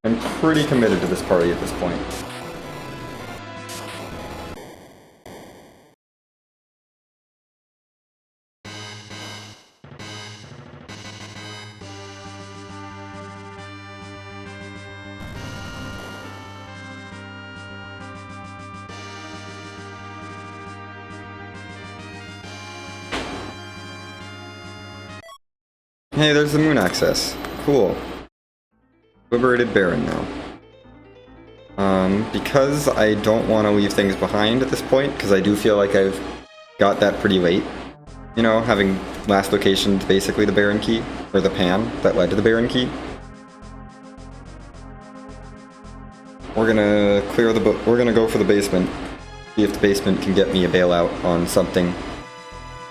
I'm pretty committed to this party at this point. Hey, there's the moon access. Cool. Liberated Baron now. Because I don't want to leave things behind at this point, because I do feel like I've got that pretty late. You know, having last location basically the Baron key, or the pan that led to the Baron key. We're gonna clear the we're gonna go for the basement. See if the basement can get me a bailout on something.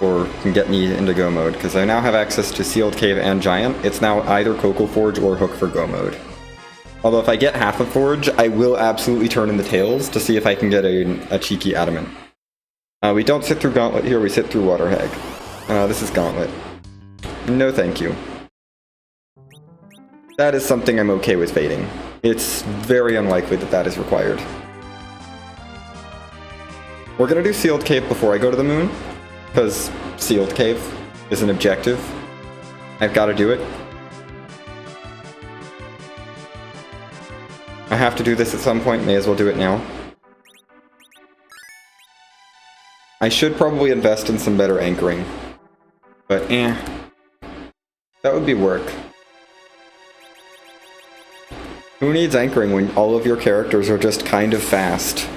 Or can get me into Go mode, because I now have access to Sealed Cave and Giant. It's now either Cocoa Forge or Hook for Go mode. Although if I get half a Forge, I will absolutely turn in the tails to see if I can get a cheeky Adamant. We don't sit through Gauntlet here, we sit through Water Hag. This is Gauntlet. No thank you. That is something I'm okay with fading. It's very unlikely that that is required. We're gonna do Sealed Cave before I go to the moon. Because Sealed Cave is an objective. I've got to do it. I have to do this at some point, may as well do it now. I should probably invest in some better anchoring. But that would be work. Who needs anchoring when all of your characters are just kind of fast?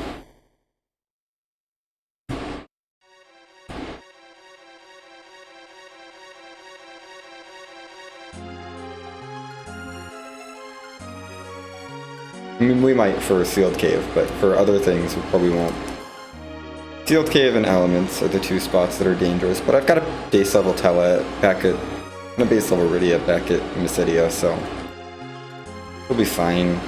I mean, we might for Sealed Cave, but for other things, we probably won't. Sealed Cave and Elements are the 2 spots that are dangerous, but I've got a base level Tela back at, and a base level Rydia back at Mysidia, so we'll be fine.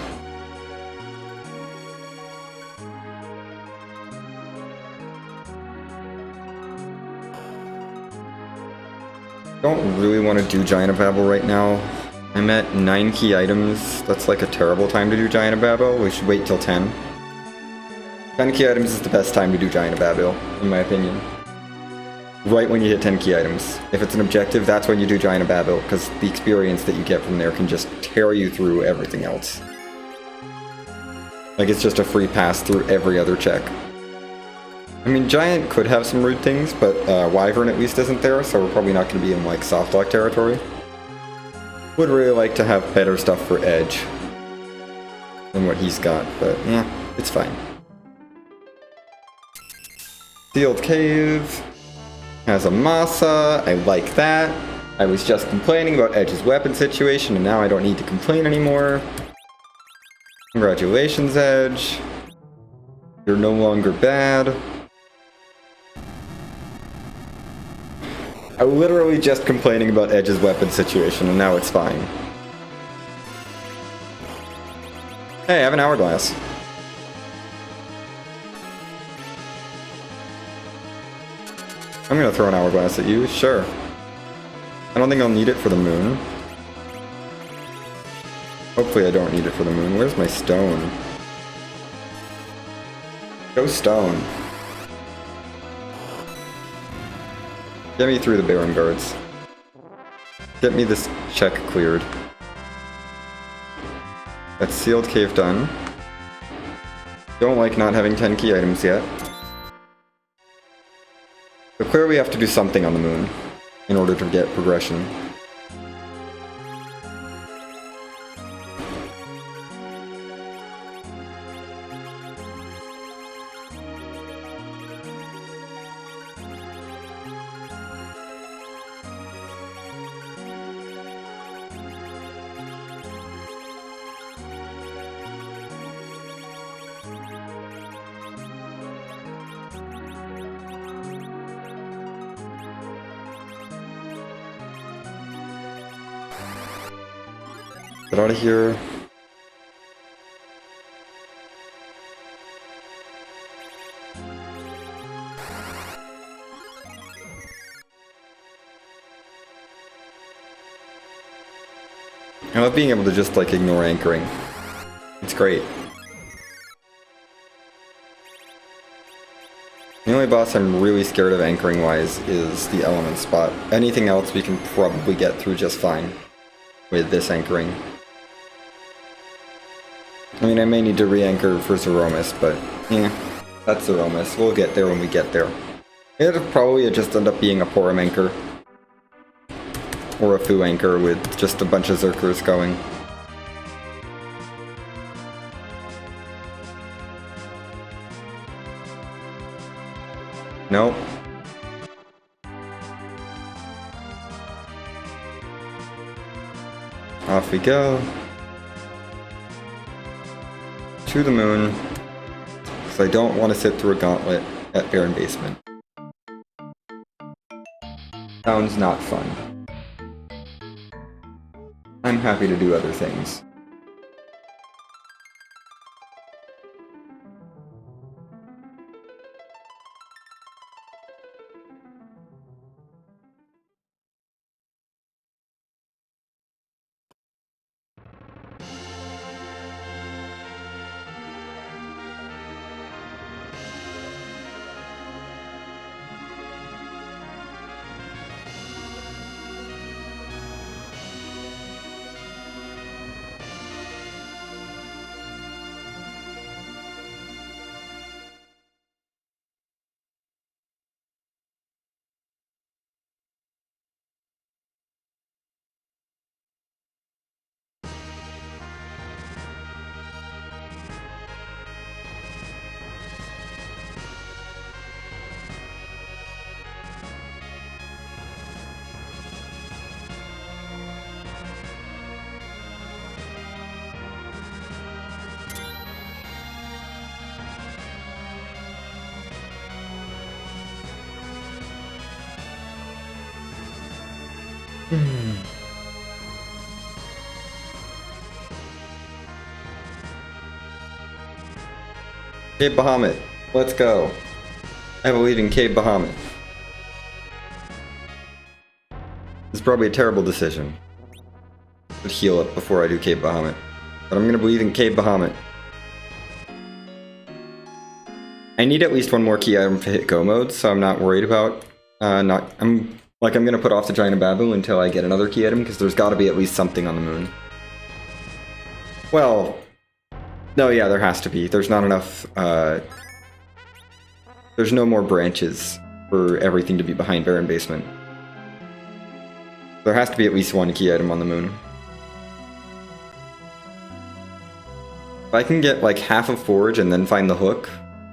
Don't really want to do Giant of Babel right now. I'm at 9 key items. That's like a terrible time to do Giant Ababil. We should wait till 10. 10 key items is the best time to do Giant Ababil, in my opinion. Right when you hit 10 key items. If it's an objective, that's when you do Giant Ababil, because the experience that you get from there can just tear you through everything else. Like, it's just a free pass through every other check. I mean, Giant could have some rude things, but Wyvern at least isn't there, so we're probably not going to be in, like, soft lock territory. Would really like to have better stuff for Edge than what he's got, but yeah, it's fine. Sealed Cave has a Masa. I like that. I was just complaining about Edge's weapon situation, and now I don't need to complain anymore. Congratulations, Edge. You're no longer bad. I was literally just complaining about Edge's weapon situation, and now it's fine. Hey, I have an hourglass. I'm gonna throw an hourglass at you, sure. I don't think I'll need it for the moon. Hopefully I don't need it for the moon. Where's my stone? Go stone. Get me through the Baron guards. Get me this check cleared. That's sealed cave done. Don't like not having 10 key items yet. But clearly we have to do something on the moon in order to get progression. Get out of here. I love being able to just like ignore anchoring. It's great. The only boss I'm really scared of anchoring wise is the element spot. Anything else we can probably get through just fine with this anchoring. I mean, I may need to re-anchor for Zeromus, but yeah, that's Zeromus. We'll get there when we get there. It'll probably just end up being a Porum anchor. Or a Fu anchor with just a bunch of Zerkers going. Nope. Off we go. To the moon. Because I don't want to sit through a gauntlet at Baron Basement. Sounds not fun. I'm happy to do other things. Cape Bahamut, let's go. I believe in Cape Bahamut. This is probably a terrible decision. would heal up before I do Cave Bahamut. But I'm gonna believe in Cave Bahamut. I need at least one more key item to hit go mode, so I'm not worried about I'm gonna put off the Giant Babu until I get another key item, because there's gotta be at least something on the moon. Well, no, yeah, there has to be. There's not enough, there's no more branches for everything to be behind Barren Basement. There has to be at least one key item on the moon. If I can get like half of Forge and then find the hook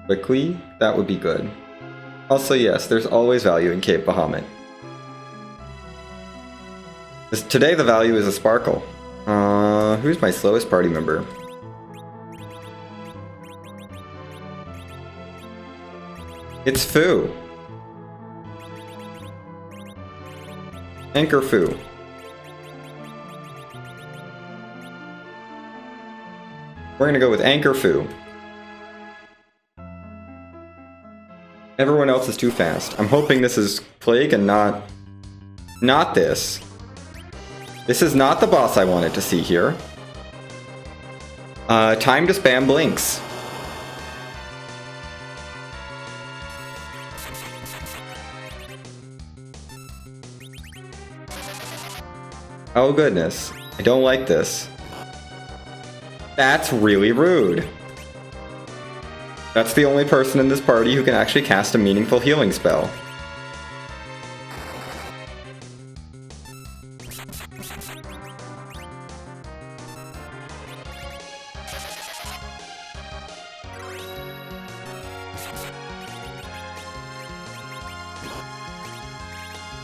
quickly, that would be good. Also, yes, there's always value in Cave Bahamut. Today the value is a sparkle. Who's my slowest party member? It's Fu. Anchor Fu. We're gonna go with Anchor Fu. Everyone else is too fast. I'm hoping this is Plague and not this. This is not the boss I wanted to see here. Time to spam blinks. Oh goodness, I don't like this. That's really rude. That's the only person in this party who can actually cast a meaningful healing spell.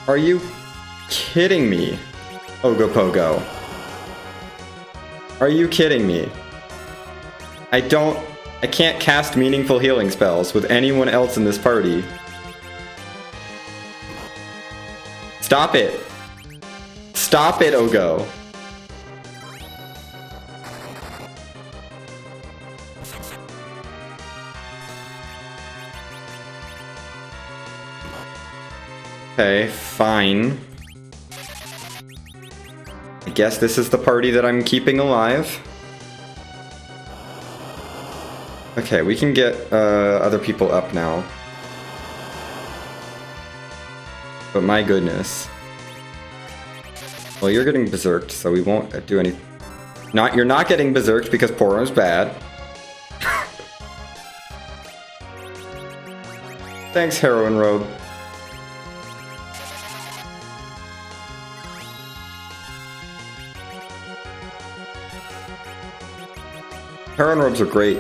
Are you kidding me? Ogopogo. Are you kidding me? I can't cast meaningful healing spells with anyone else in this party. Stop it. Stop it, Ogo. Okay, fine. I guess this is the party that I'm keeping alive. Okay, we can get other people up now. But my goodness. Well, you're getting berserked, so we won't do any... You're not getting berserked because Porum's bad. Thanks, Heroin Robe. Heroin Robes are great.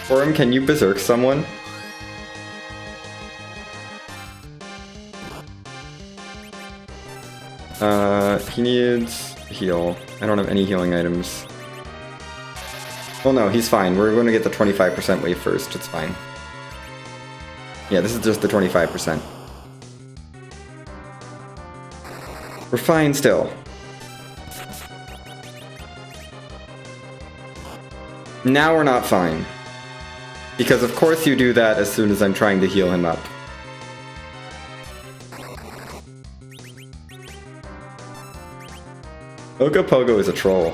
Porum, can you berserk someone? He needs heal. I don't have any healing items. Well, no, he's fine. We're going to get the 25% wave first. It's fine. Yeah, this is just the 25%. We're fine still. Now we're not fine. Because of course you do that as soon as I'm trying to heal him up. Ogopogo is a troll.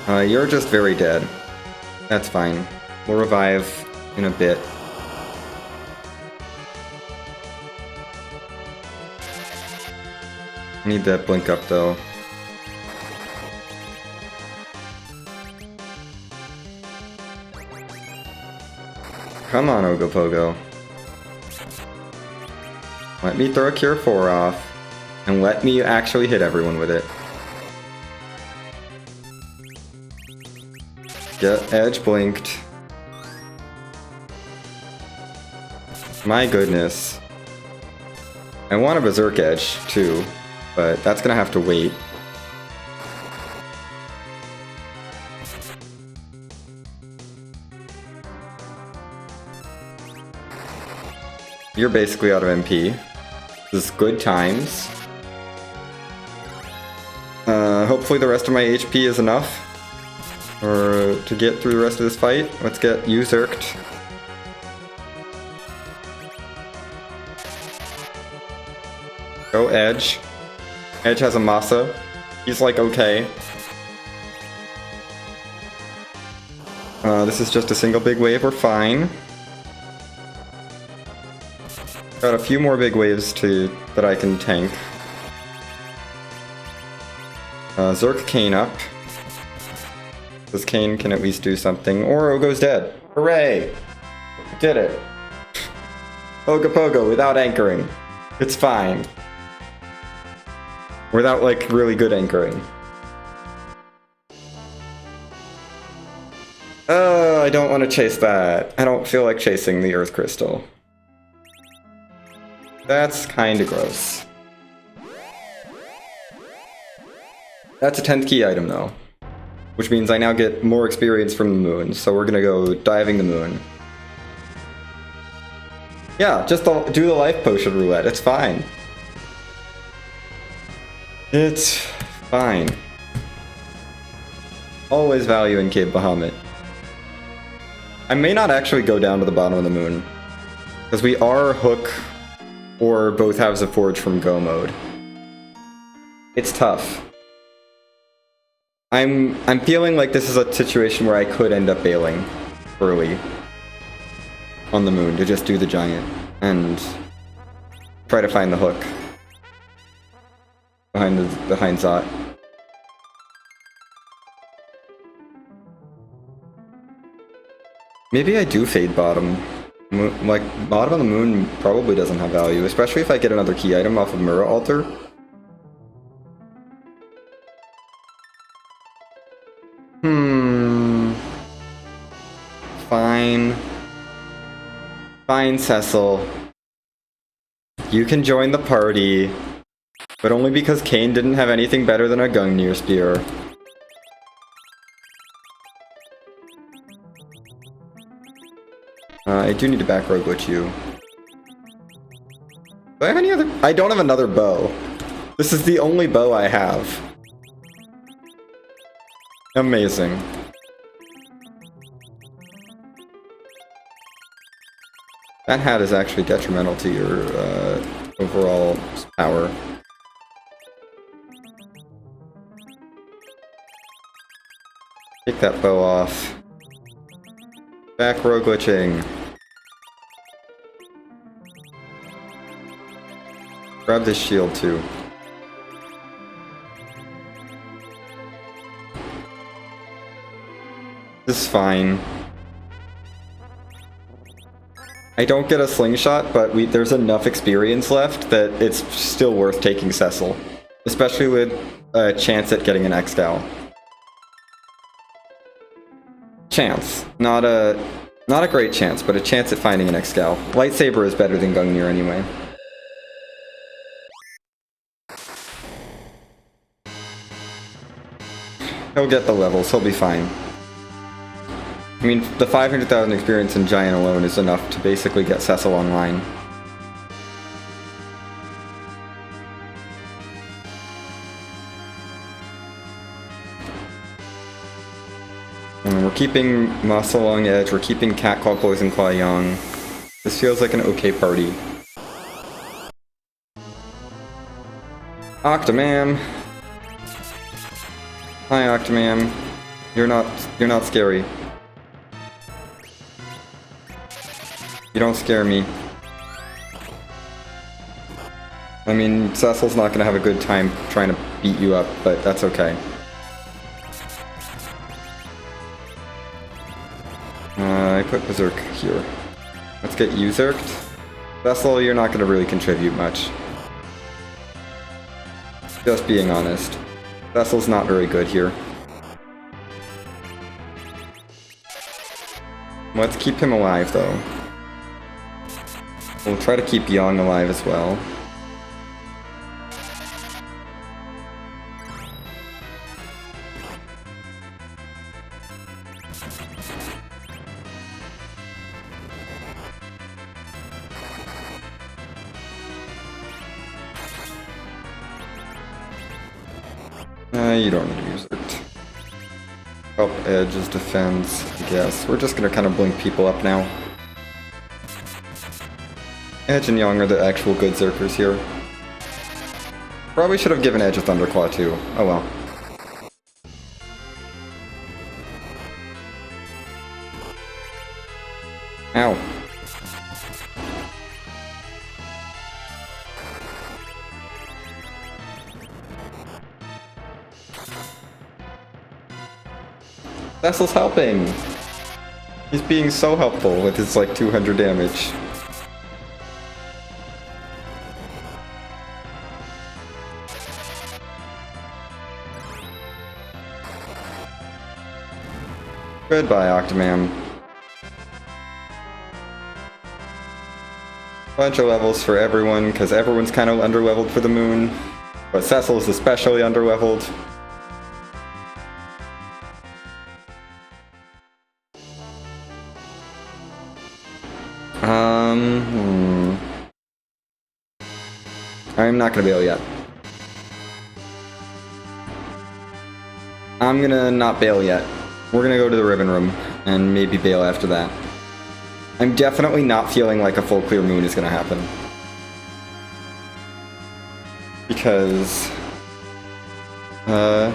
You're just very dead. That's fine. We'll revive in a bit. I need that blink up though. Come on, Ogopogo. Let me throw a Cure 4 off, and let me actually hit everyone with it. Get edge blinked. My goodness. I want a Berserk Edge too, but that's gonna have to wait. You're basically out of MP. This is good times. Hopefully the rest of my HP is enough. Or to get through the rest of this fight, let's get usurked. Go Edge. Edge has a Masa. He's like okay. This is just a single big wave, we're fine. Got a few more big waves that I can tank. Zerk Kane up. Because Kane can at least do something. Or Ogo's dead. Hooray! Did it. Ogopogo without anchoring. It's fine. Without, like, really good anchoring. I don't want to chase that. I don't feel like chasing the Earth Crystal. That's kinda gross. That's a 10th key item, though. Which means I now get more experience from the moon, so we're gonna go diving the moon. Yeah, just do the life potion roulette, it's fine. It's fine. Always value in Cape Bahamut. I may not actually go down to the bottom of the moon, because we are Hook or both halves of Forge from Go mode. It's tough. I'm feeling like this is a situation where I could end up bailing early on the moon to just do the giant and try to find the hook behind Zot. Maybe I do fade bottom. Like, bottom of the moon probably doesn't have value, especially if I get another key item off of Mirror Altar. Fine. Fine, Cecil. You can join the party, but only because Kane didn't have anything better than a Gungnir Spear. I do need to back row glitch you. Do I have any other? I don't have another bow. This is the only bow I have. Amazing. That hat is actually detrimental to your overall power. Take that bow off. Back row glitching. Grab this shield too. This is fine. I don't get a slingshot, but there's enough experience left that it's still worth taking Cecil. Especially with a chance at getting an X-Gal. Chance. Not a great chance, but a chance at finding an X-Gal. Lightsaber is better than Gungnir anyway. He'll get the levels, he'll be fine. I mean, the 500,000 experience in Giant alone is enough to basically get Cecil online. And we're keeping Masa along edge, we're keeping Catclaw, Poison Claw young. This feels like an okay party. Octomam! Hi Octomam. You're not scary. You don't scare me. I mean, Cecil's not gonna have a good time trying to beat you up, but that's okay. I put Berserk here. Let's get usurked. Cecil, you're not gonna really contribute much. Just being honest. Cecil's not very good here. Let's keep him alive, though. We'll try to keep Yang alive as well. You don't need to use it. Help Edge's defense, I guess. We're just gonna kind of blink people up now. Edge and Young are the actual good Zerkers here. Probably should have given Edge a Thunderclaw too. Oh well. Ow. Vessel's helping! He's being so helpful with his like 200 damage. Goodbye, Octomam. Bunch of levels for everyone, because everyone's kind of underleveled for the moon. But Cecil is especially underleveled. I'm not gonna bail yet. I'm gonna not bail yet. We're gonna go to the ribbon room, and maybe bail after that. I'm definitely not feeling like a full clear moon is gonna happen. Because... I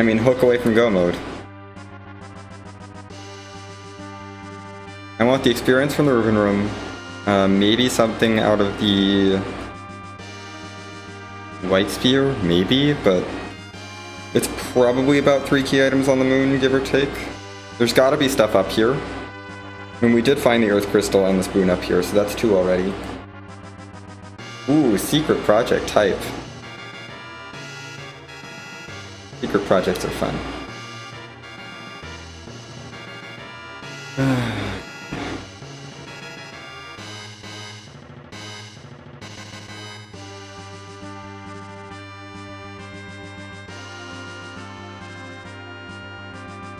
mean, hook away from go mode. I want the experience from the ribbon room. Maybe something out of the... White Sphere? Maybe, but... It's probably about 3 key items on the moon, give or take. There's gotta be stuff up here. And we did find the Earth Crystal and the spoon up here, so that's 2 already. Ooh, secret project type. Secret projects are fun.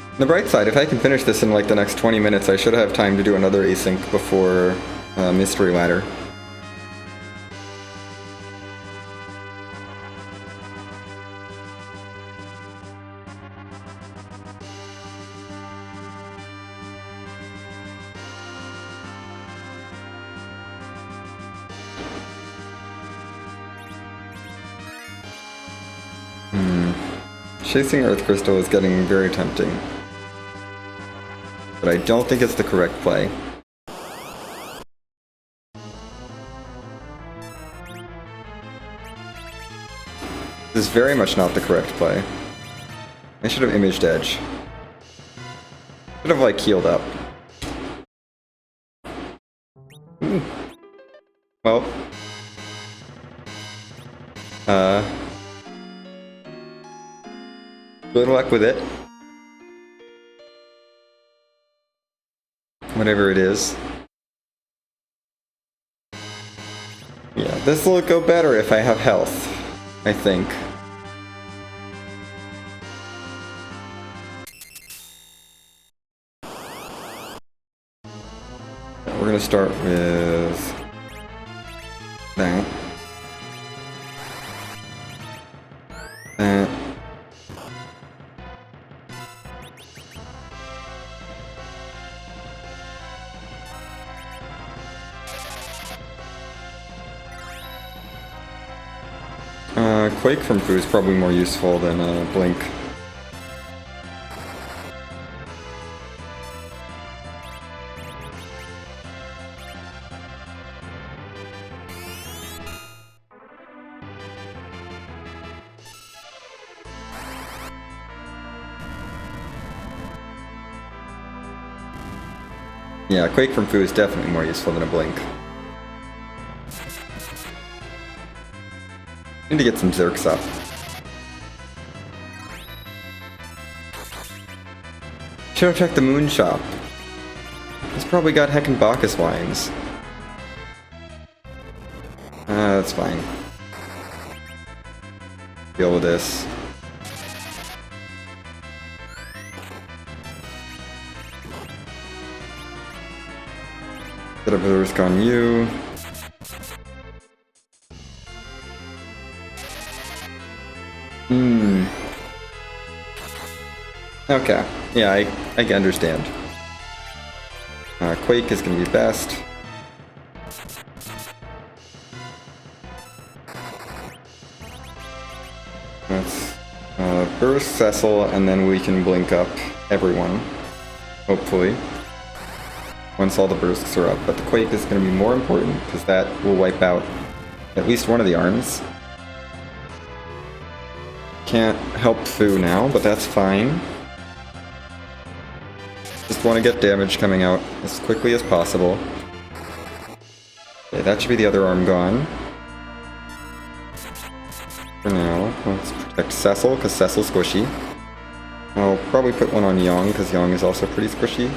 On the bright side, if I can finish this in like the next 20 minutes, I should have time to do another async before Mystery Ladder. Chasing Earth Crystal is getting very tempting. But I don't think it's the correct play. This is very much not the correct play. I should have imaged Edge. Should have like healed up. Ooh. Well. Good luck with it. Whatever it is. Yeah, this will go better if I have health, I think. We're gonna start with that. That. Quake from Foo is probably more useful than Blink. Yeah, Quake from Foo is definitely more useful than a Blink. Need to get some Zerks up. Should have checked the Moon Shop. It's probably got heckin' Bacchus wines. That's fine. Deal with this. Bit of a risk on you. Okay, yeah, I understand. Quake is going to be best. Let's burst Cecil, and then we can blink up everyone, hopefully, once all the bursts are up. But the Quake is going to be more important, because that will wipe out at least one of the arms. Can't help Fu now, but that's fine. Just want to get damage coming out as quickly as possible. Okay, that should be the other arm gone. For now, let's protect Cecil, because Cecil's squishy. I'll probably put one on Yang, because Yang is also pretty squishy.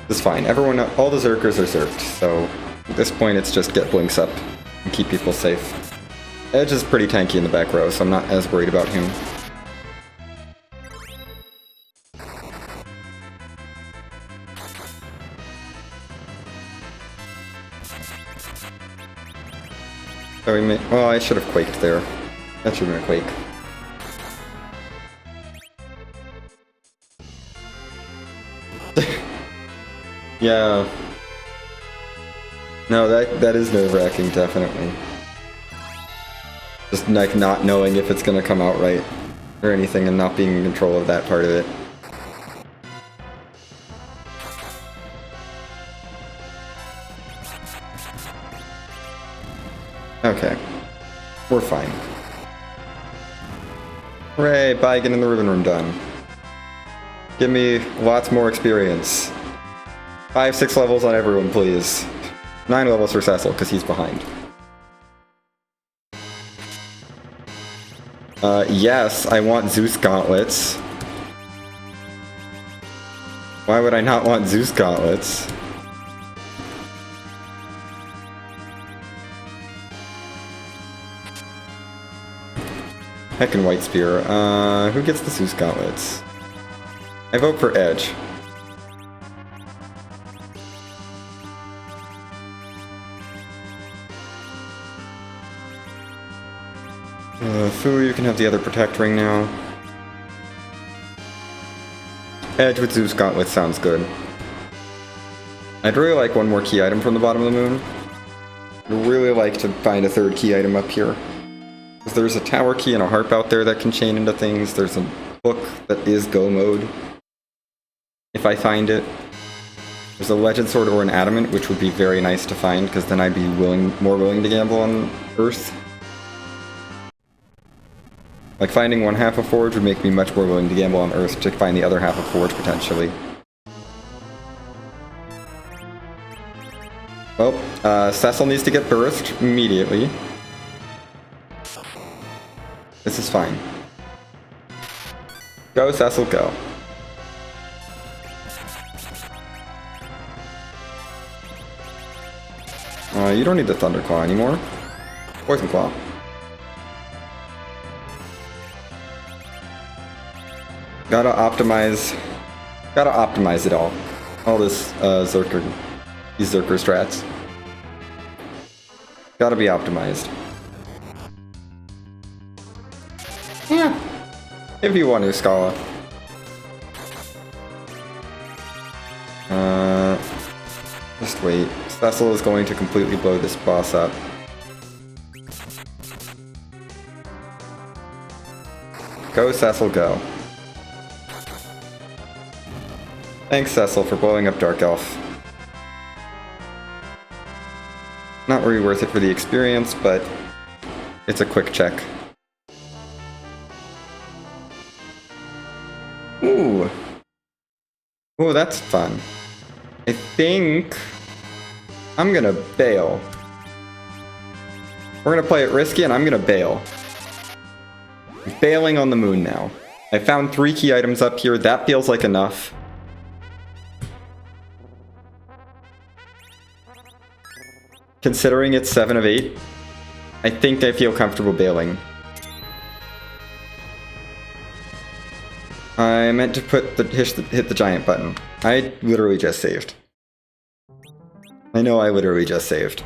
This is fine. Everyone, all the Zerkers are zerked, so at this point it's just get blinks up and keep people safe. Edge is pretty tanky in the back row, so I'm not as worried about him. So we may, well, I should have quaked there. That should have been a quake. Yeah. No, that is nerve-wracking, definitely. Just like not knowing if it's gonna come out right or anything and not being in control of that part of it. Okay. We're fine. Hooray, bye, getting the ribbon room done. Give me lots more experience. 5, 6 levels on everyone, please. 9 levels for Cecil, because he's behind. Yes, I want Zeus gauntlets. Why would I not want Zeus gauntlets? Heckin' White Spear. Who gets the Zeus gauntlets? I vote for Edge. Fu, you can have the other Protect Ring now. Edge with Zeus Gauntlet sounds good. I'd really like one more key item from the bottom of the moon. I'd really like to find a third key item up here. Because there's a tower key and a harp out there that can chain into things. There's a book that is go mode. If I find it. There's a legend sword or an adamant, which would be very nice to find, because then I'd be more willing to gamble on Earth. Like, finding one half of Forge would make me much more willing to gamble on Earth to find the other half of Forge, potentially. Well, Cecil needs to get burst immediately. This is fine. Go, Cecil, go. You don't need the Thunderclaw anymore. Poison Claw. Gotta optimize it all. All this, these Zerker strats. Gotta be optimized. Yeah. If you want to, Scala. Just wait. Cecil is going to completely blow this boss up. Go, Cecil, go. Thanks, Cecil, for blowing up Dark Elf. Not really worth it for the experience, but it's a quick check. Ooh. Ooh, that's fun. I think I'm gonna bail. We're gonna play it risky and I'm gonna bail. Bailing on the moon now. I found 3 key items up here. That feels like enough. Considering it's 7 of 8, I think I feel comfortable bailing. I meant to put the hit the giant button. I literally just saved. I know I literally just saved.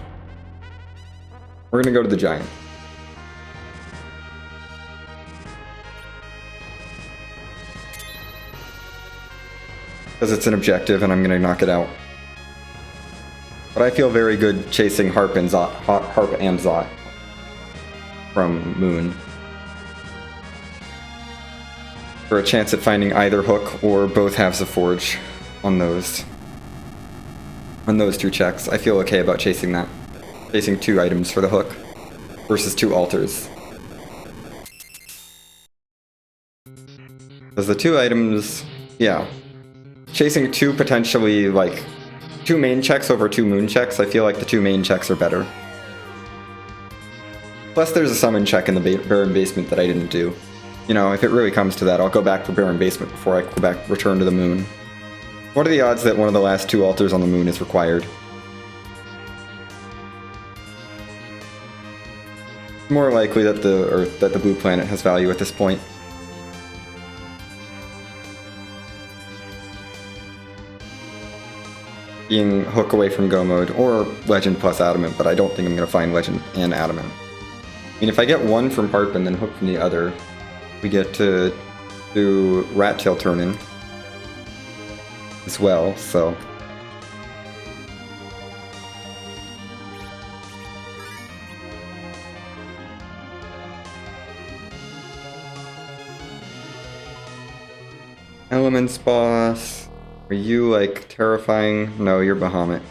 We're gonna go to the giant. because it's an objective and I'm gonna knock it out. But I feel very good chasing Harp and Zot from Moon for a chance at finding either hook or both halves of Forge on those two checks. I feel okay about chasing that. Chasing 2 items for the hook versus 2 altars. Because the 2 items, yeah. Chasing 2 potentially, like, 2 main checks over 2 moon checks, I feel like the 2 main checks are better. Plus there's a summon check in the Barren Basement that I didn't do. You know, if it really comes to that, I'll go back for Barren Basement before I return to the moon. What are the odds that one of the last 2 altars on the moon is required? More likely that the blue planet has value at this point. Being hook away from Go mode, or Legend plus Adamant, but I don't think I'm going to find Legend and Adamant. I mean, if I get one from Harp and then hook from the other, we get to do Rat Tail turn-in as well, so... Elements boss... Are you, like, terrifying? No, you're Bahamut.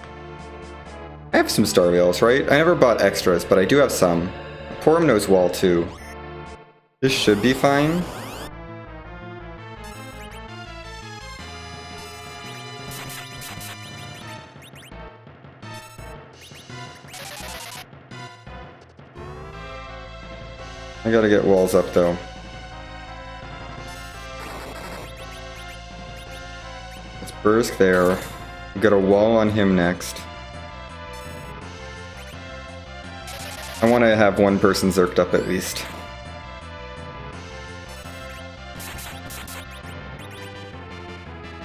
I have some Star Veils, right? I never bought extras, but I do have some. Porum knows Wall, too. This should be fine. I gotta get walls up, though. Bursk there. We got a wall on him next. I want to have one person zerked up at least.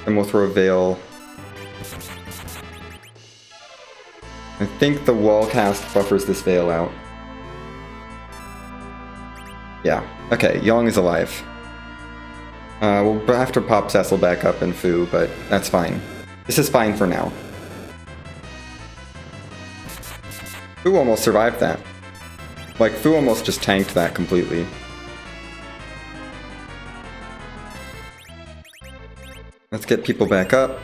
And we'll throw a Veil. I think the wall cast buffers this Veil out. Yeah. Okay, Yong is alive. We'll have to pop Cecil back up and Fu, but that's fine. This is fine for now. Fu almost survived that. Like, Fu almost just tanked that completely. Let's get people back up.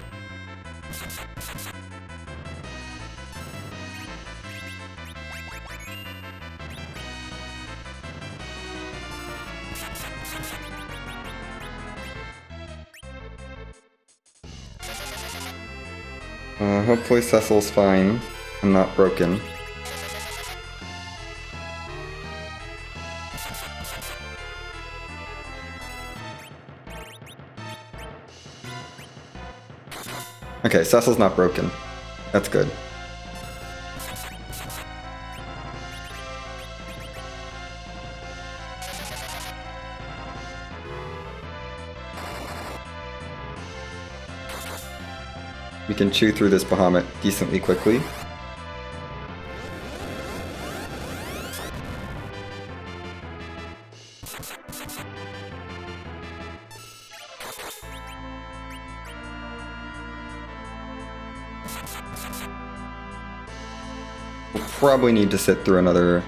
Hopefully Cecil's fine and not broken. Okay, Cecil's not broken. That's good. We can chew through this Bahamut decently quickly. We'll probably need to sit through another...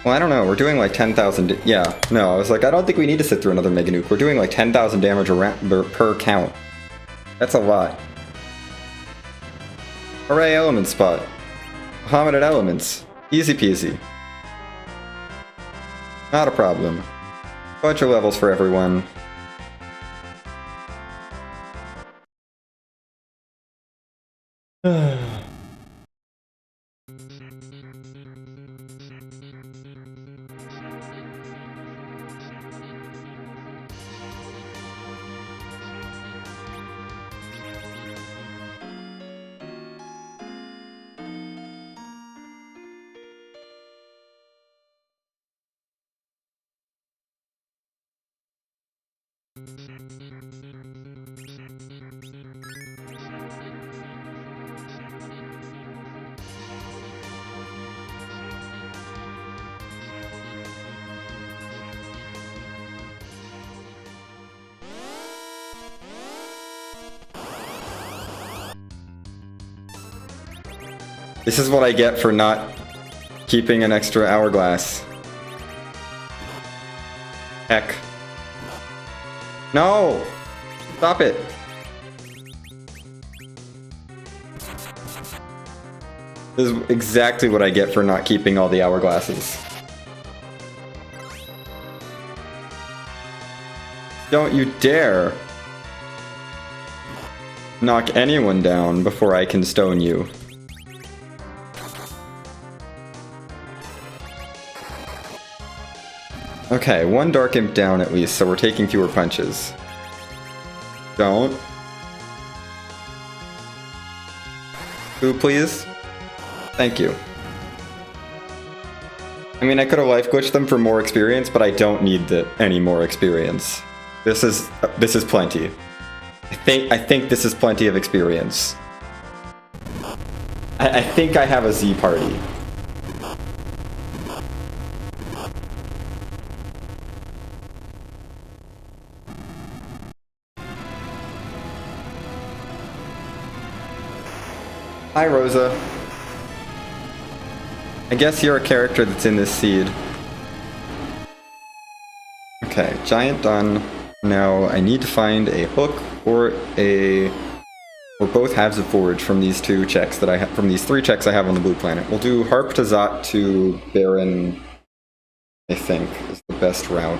Well, I don't know. We're doing like 10,000... Yeah, no, I was like, I don't think we need to sit through another Mega Nuke. We're doing like 10,000 damage per count. That's a lot. Hooray, element spot. Bahamut at elements. Easy peasy. Not a problem. Bunch of levels for everyone. This is what I get for not keeping an extra hourglass. Heck. No! Stop it! This is exactly what I get for not keeping all the hourglasses. Don't you dare knock anyone down before I can stone you. Okay, one Dark Imp down at least, so we're taking fewer punches. Don't. Ooh, please? Thank you. I mean, I could have life glitched them for more experience, but I don't need any more experience. This is plenty. I think this is plenty of experience. I think I have a Z party. Hi, Rosa. I guess you're a character that's in this seed. Okay, giant done. Now I need to find a hook or both halves of forge from these two checks that I have, from these 3 checks I have on the blue planet. We'll do Harp to Zot to Baron, I think, is the best route.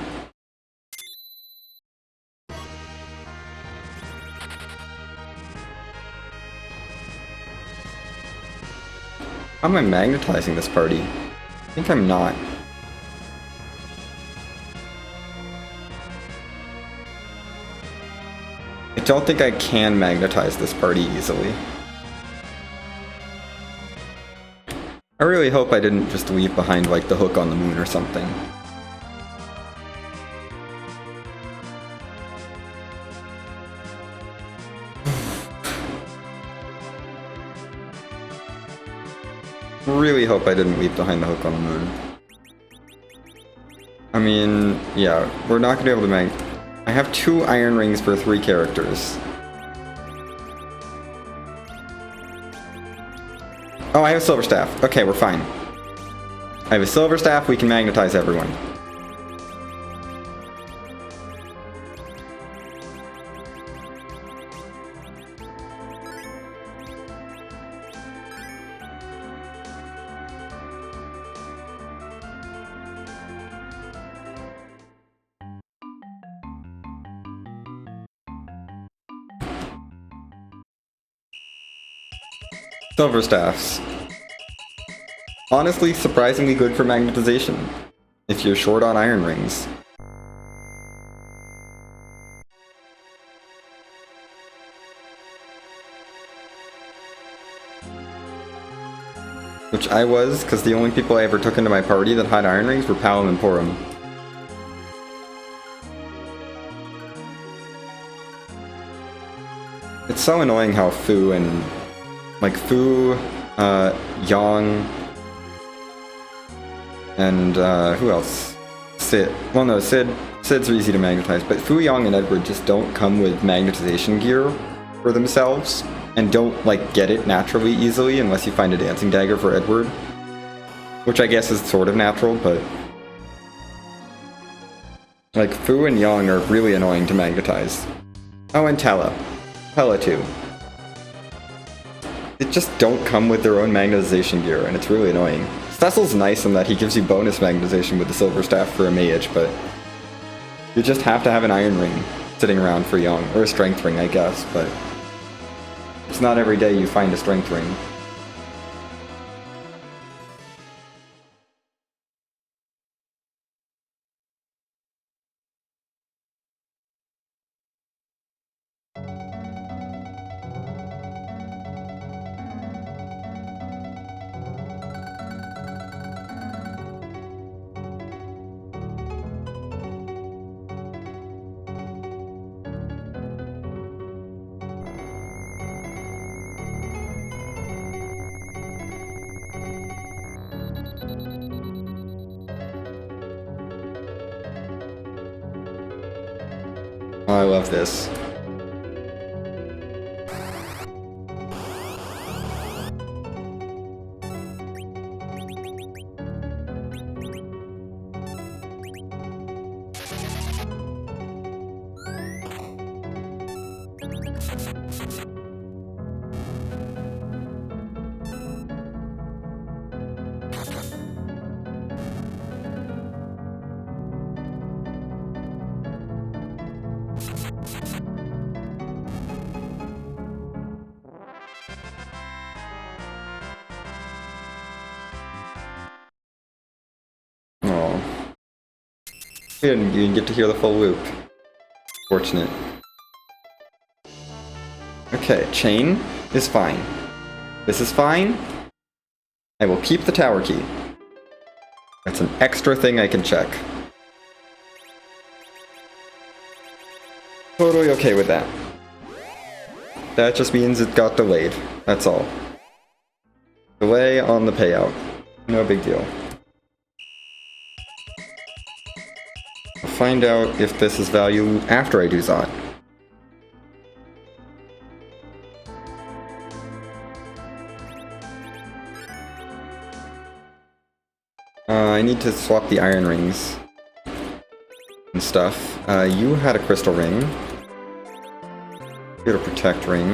How am I magnetizing this party? I think I'm not. I don't think I can magnetize this party easily. I really hope I didn't just leave behind like the hook on the moon or something. Really hope I didn't leave behind the hook on the moon. I mean, yeah, we're not gonna be able to make. I have 2 iron rings for 3 characters. Oh, I have a silver staff. Okay, we're fine. I have a silver staff, we can magnetize everyone. Silver staffs. Honestly, surprisingly good for magnetization, if you're short on iron rings. Which I was, because the only people I ever took into my party that had iron rings were Palom and Porum. It's so annoying how Fu and like Fu, Yang, and who else? Sid. Well, no, Sid's easy to magnetize, but Fu, Yang, and Edward just don't come with magnetization gear for themselves, and don't like get it naturally easily unless you find a dancing dagger for Edward, which I guess is sort of natural, but like Fu and Yang are really annoying to magnetize. Oh, and Tella too. They just don't come with their own magnetization gear, and it's really annoying. Cecil's nice in that he gives you bonus magnetization with the silver staff for a mage, but you just have to have an iron ring sitting around for Young, or a strength ring, I guess, but it's not every day you find a strength ring. Oh, I love this. Oh. You didn't get to hear the full loop. Fortunate. Okay, chain is fine. This is fine. I will keep the tower key. That's an extra thing I can check. Totally okay with that. That just means it got delayed. That's all. Delay on the payout. No big deal. I'll find out if this is value after I do Zot. I need to swap the iron rings and stuff. You had a crystal ring. You had a protect ring.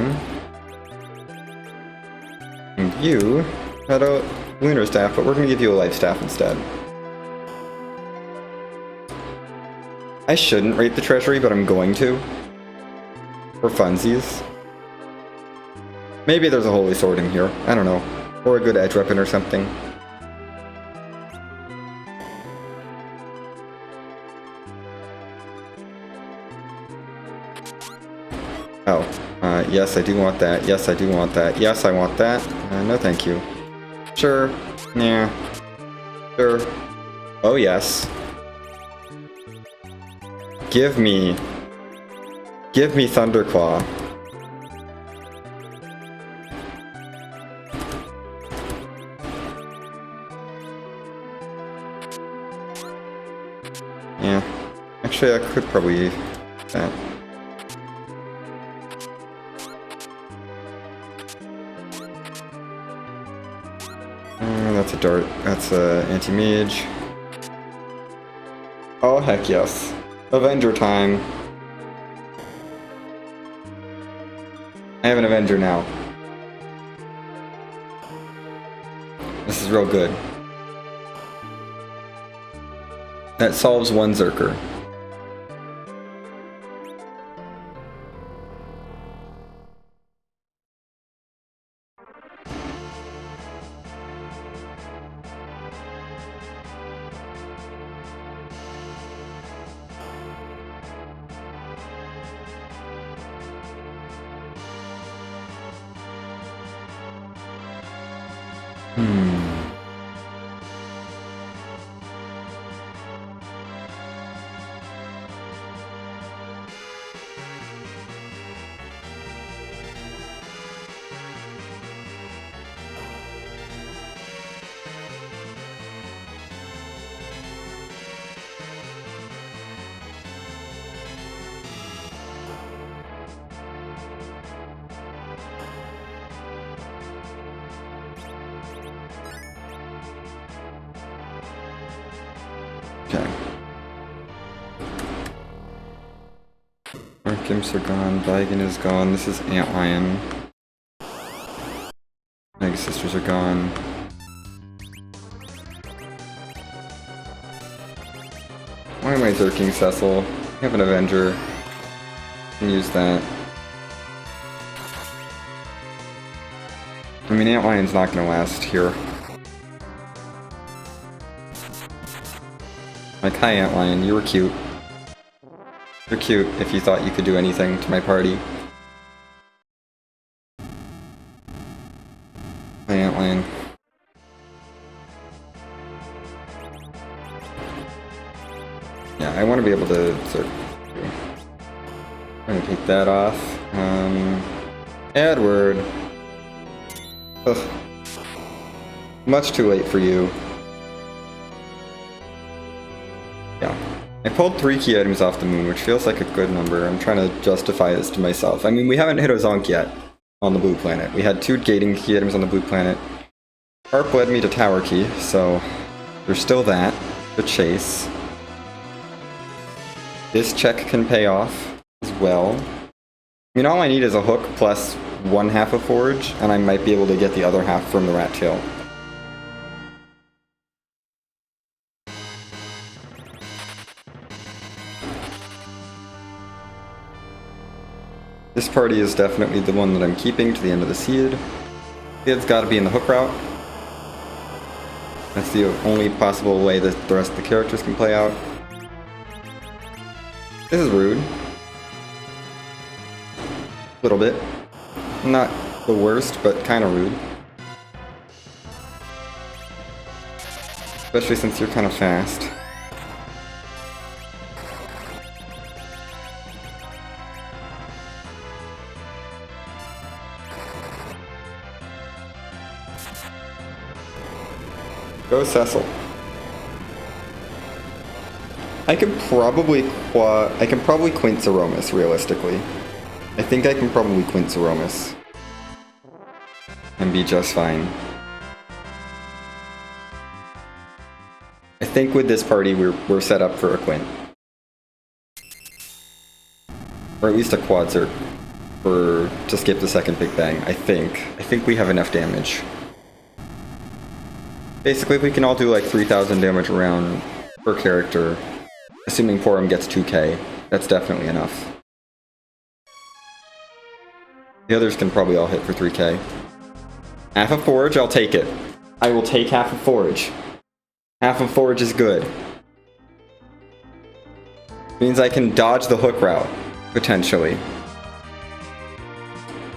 And you had a lunar staff, but we're going to give you a life staff instead. I shouldn't rate the treasury, but I'm going to. For funsies. Maybe there's a holy sword in here. I don't know. Or a good edge weapon or something. Oh, yes, I do want that. Yes, I do want that. Yes, I want that. No, thank you. Sure. Yeah. Sure. Oh, yes. Give me Thunderclaw. Yeah. Actually, I could probably do that. That's a dart. That's a anti-mage. Oh, heck yes. Avenger time. I have an Avenger now. This is real good. That solves one Zerker. Okay. Our Gimps are gone, Vigan is gone, this is Antlion. Mega Sisters are gone. Why am I Zerking Cecil? I have an Avenger. I can use that. I mean, Antlion's not gonna last here. Like, hi Antlion, you were cute. You're cute if you thought you could do anything to my party. Hi Antlion. Yeah, I want to be able to sort of... I'm gonna take that off. Edward. Ugh. Much too late for you. Yeah. I pulled 3 key items off the moon, which feels like a good number. I'm trying to justify this to myself. I mean, we haven't hit a Zonk yet on the blue planet. We had 2 gating key items on the blue planet. Harp led me to Tower Key, so there's still that. The chase. This check can pay off as well. I mean, all I need is a hook plus 1/2 of Forge, and I might be able to get the other half from the Rat Tail. This party is definitely the one that I'm keeping to the end of the seed. Kid's got to be in the hook route. That's the only possible way that the rest of the characters can play out. This is rude. A little bit. Not the worst, but kind of rude. Especially since you're kind of fast. Go Cecil. I can probably Quint Zeromus, realistically. I think I can probably Quint Zeromus. And be just fine. I think with this party we're set up for a Quint. Or at least a Quad Zerk to skip the second Big Bang, I think. I think we have enough damage. Basically, we can all do like 3,000 damage around per character, assuming Porum gets 2k. That's definitely enough. The others can probably all hit for 3k. Half a Forge, I'll take it. I will take half a Forge. Half a Forge is good. Means I can dodge the hook route, potentially.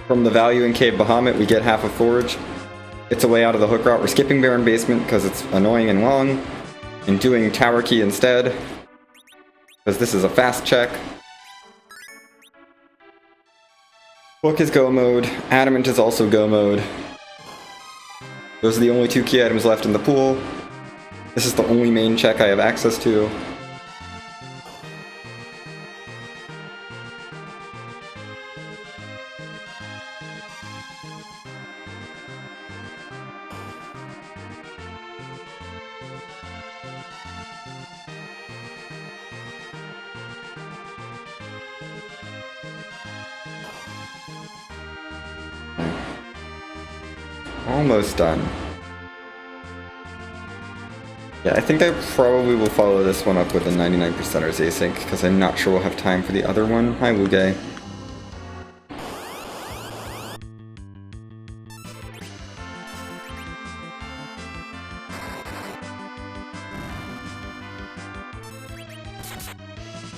From the value in Cave Bahamut, we get half a Forge. It's a way out of the hook route. We're skipping Barren Basement because it's annoying and long, and doing Tower Key instead, because this is a fast check. Book is go mode. Adamant is also go mode. Those are the only 2 key items left in the pool. This is the only main check I have access to. Almost done. Yeah, I think I probably will follow this one up with a 99%ers async, because I'm not sure we'll have time for the other one. Hi, Wugay.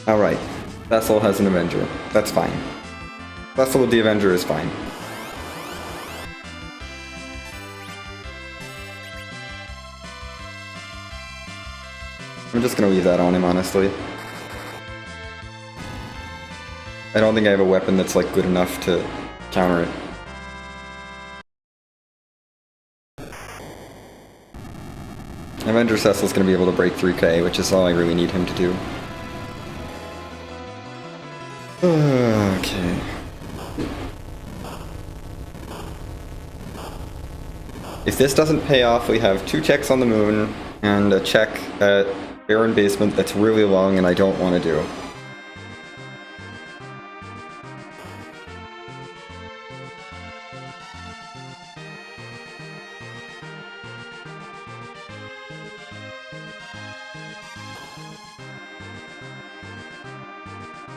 Alright, Vessel has an Avenger. That's fine. Vessel with the Avenger is fine. I'm just gonna leave that on him, honestly. I don't think I have a weapon that's like good enough to counter it. Avenger Cecil's gonna be able to break 3k, which is all I really need him to do. Okay. If this doesn't pay off, we have 2 checks on the moon and a check at Barren Basement that's really long and I don't want to do.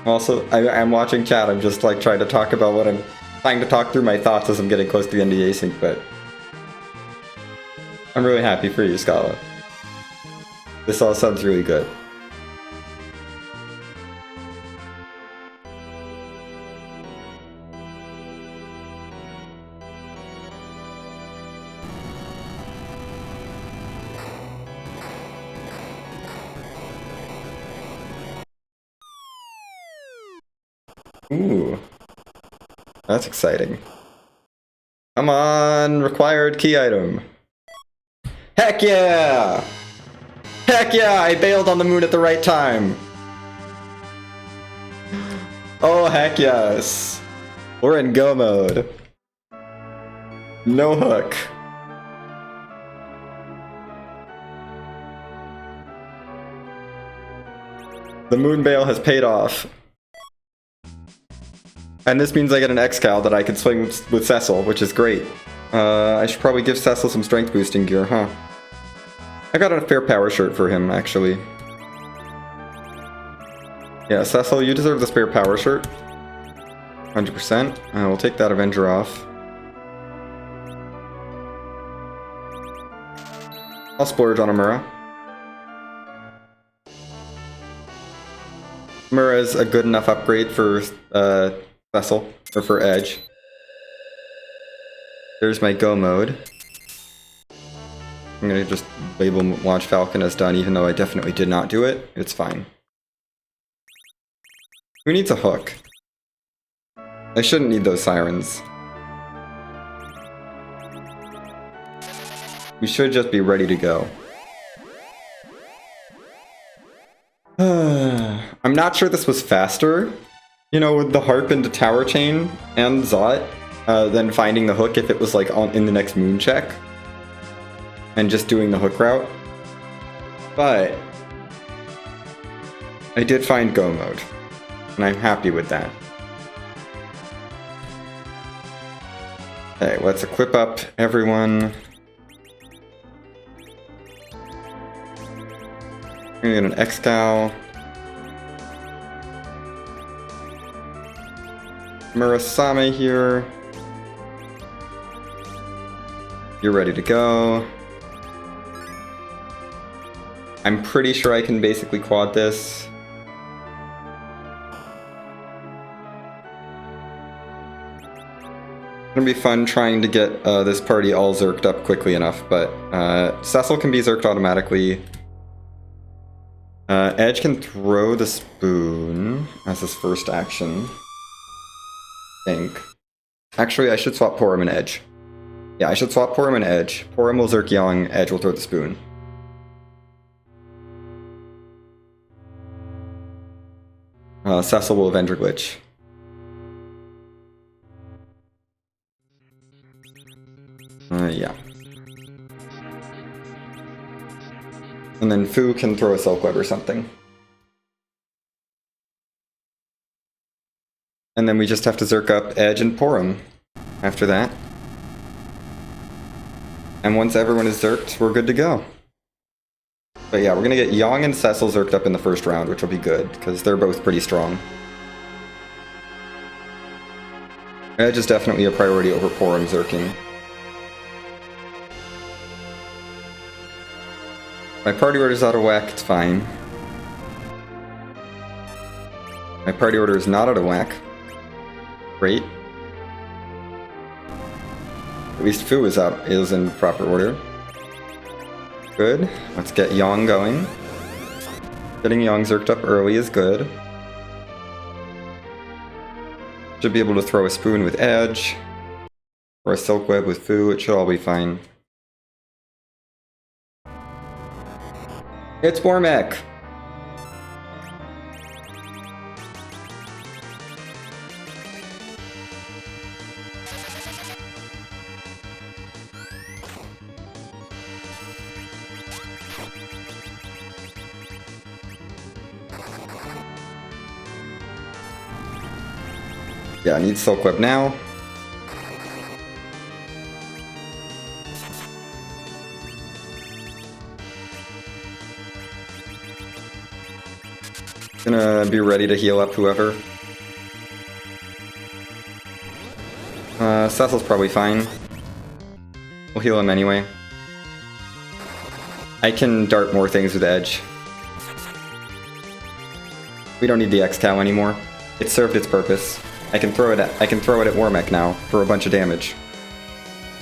Also, I'm watching chat, I'm just like trying to talk about what I'm trying to talk through my thoughts as I'm getting close to the end of the async, but I'm really happy for you, Scala. This all sounds really good. Ooh. That's exciting. Come on, required key item. Heck yeah! Heck yeah, I bailed on the moon at the right time. Oh, heck yes. We're in go mode. No hook. The moon bail has paid off. And this means I get an X-Cal that I can swing with Cecil, which is great. I should probably give Cecil some strength boosting gear, huh? I got a fair power shirt for him, actually. Yeah, Cecil, you deserve the spare power shirt. 100%. We'll take that Avenger off. I'll splurge on a Mura. Mura is a good enough upgrade for Vessel, or for Edge. There's my go mode. I'm gonna just label Launch Falcon as done, even though I definitely did not do it. It's fine. Who needs a hook? I shouldn't need those sirens. We should just be ready to go. I'm not sure this was faster, you know, with the harp into tower chain and Zot, than finding the hook if it was like in the next moon check and just doing the hook route. But I did find go mode, and I'm happy with that. Okay, let's equip up everyone. We're gonna get an Excal. Murasame here. You're ready to go. I'm pretty sure I can basically quad this. It's gonna be fun trying to get this party all zerked up quickly enough, but Cecil can be zerked automatically. Edge can throw the spoon as his first action. I think. Actually, I should swap Porum and Edge. Yeah, I should swap Porum and Edge. Porum will zerk Young, Edge will throw the spoon. Cecil will Avenger Glitch. Yeah. And then Fu can throw a Silk Web or something. And then we just have to zerk up Edge and Porum after that. And once everyone is zerked, we're good to go. But yeah, we're gonna get Yang and Cecil zerked up in the first round, which will be good, because they're both pretty strong. Edge is definitely a priority over Porum zerking. My party order is out of whack, it's fine. My party order is not out of whack. Great. At least Fu is in proper order. Good. Let's get Yang going. Getting Yang zerked up early is good. Should be able to throw a spoon with Edge. Or a Silk Web with Fu, it should all be fine. It's Bormek! Yeah, I need Silk Web now. Gonna be ready to heal up whoever. Cecil's probably fine. We'll heal him anyway. I can dart more things with Edge. We don't need the X-Cow anymore. It served its purpose. I can throw it at Warmech now for a bunch of damage.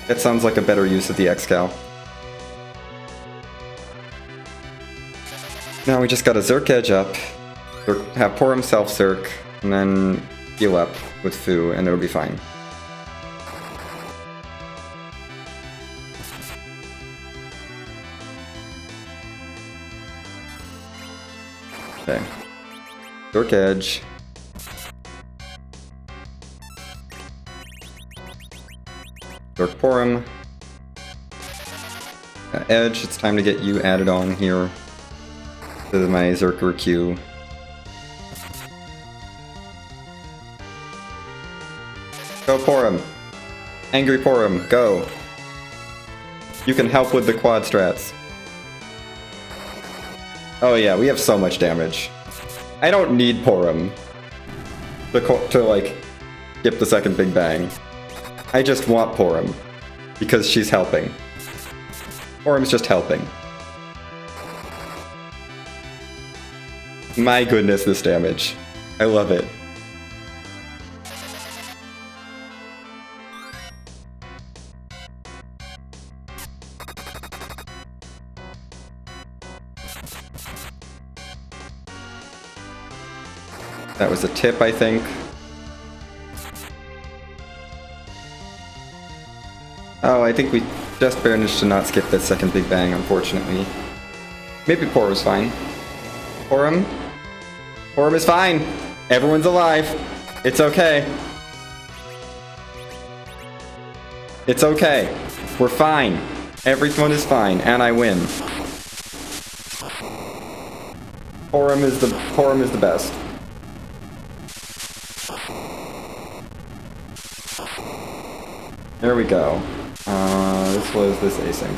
That sounds like a better use of the X-Cow. Now we just gotta Zerk Edge up. Have Porum self-Zerk, and then heal up with Fu, and it'll be fine. Okay. Zerk Edge. Zerk Porum. Edge, it's time to get you added on here to my Zerker queue. Go Porum! Angry Porum, go! You can help with the quad strats. Oh yeah, we have so much damage. I don't need Porum to like skip the second Big Bang. I just want Porum. Because she's helping. Porum's just helping. My goodness, this damage. I love it. That was a tip, I think. Oh, I think we just managed to not skip that second Big Bang, unfortunately. Maybe Porum's fine. Porum? Porum is fine! Everyone's alive! It's okay. It's okay. We're fine. Everyone is fine, and I win. Porum is the best. There we go. This was this async.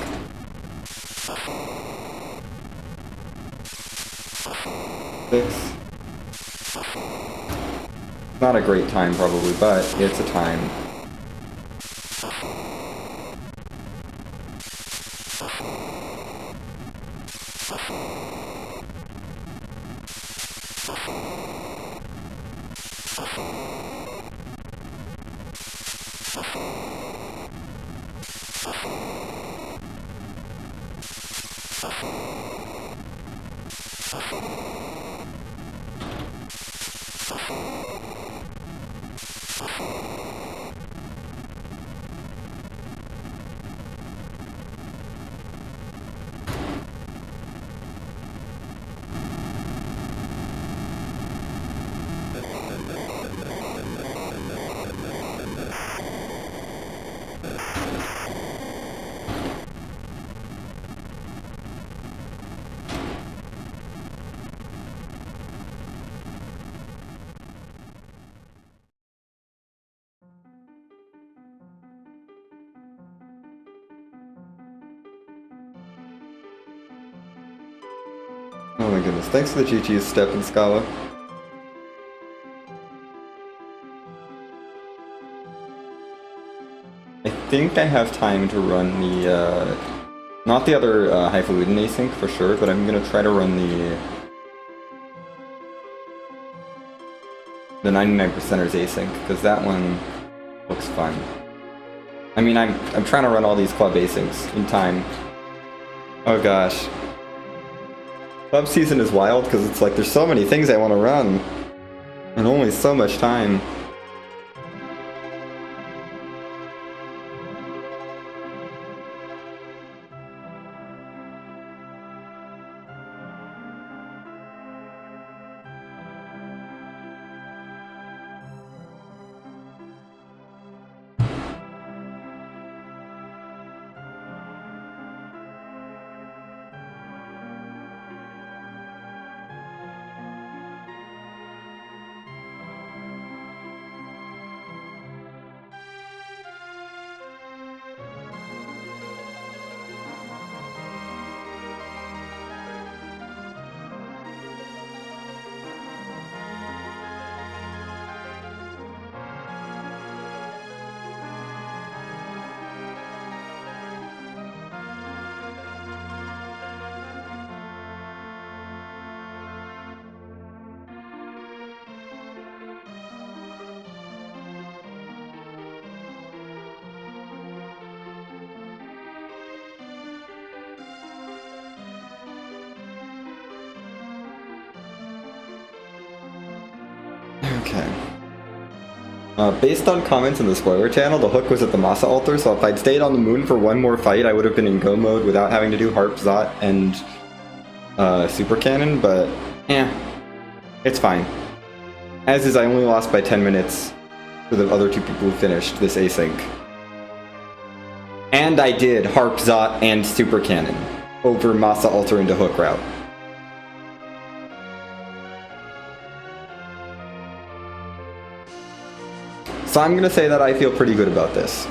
Six. Not a great time probably, but it's a time. Oh my goodness, thanks for the GG's step in Scala. I think I have time to run the, not the other HFL Wildish async for sure, but I'm gonna try to run the 99%ers async, because that one looks fun. I mean, I'm trying to run all these club asyncs in time. Oh gosh. Club season is wild because it's like there's so many things I want to run and only so much time. Okay. Based on comments in the spoiler channel, the hook was at the Masa altar, so if I'd stayed on the moon for one more fight, I would have been in go mode without having to do Harp, Zot, and Super Cannon, but yeah, it's fine. As is, I only lost by 10 minutes to the other two people who finished this async. And I did Harp, Zot, and Super Cannon over Masa altar into hook route. So I'm gonna say that I feel pretty good about this.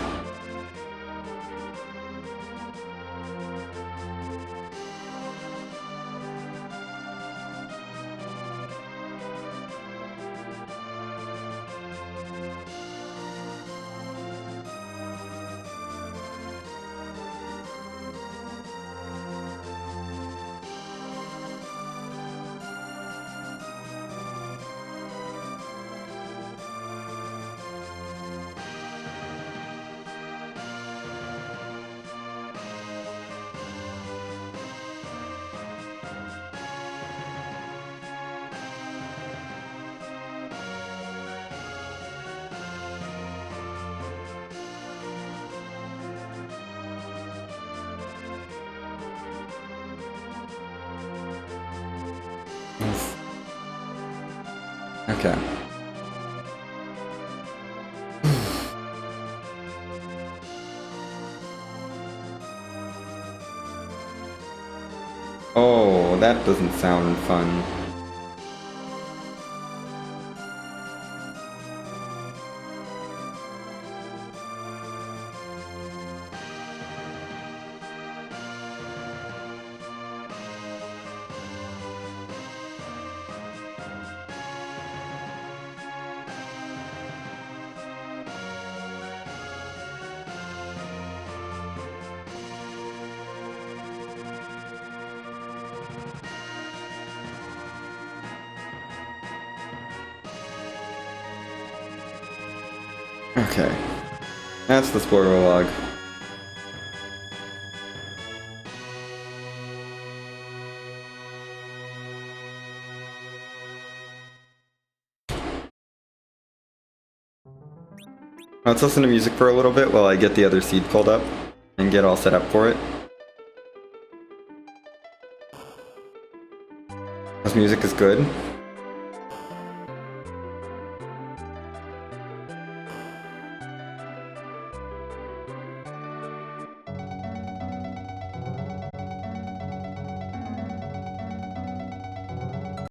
Okay. Oh, that doesn't sound fun. Okay. That's the spoiler log. Let's listen to music for a little bit while I get the other seed pulled up and get all set up for it. This music is good.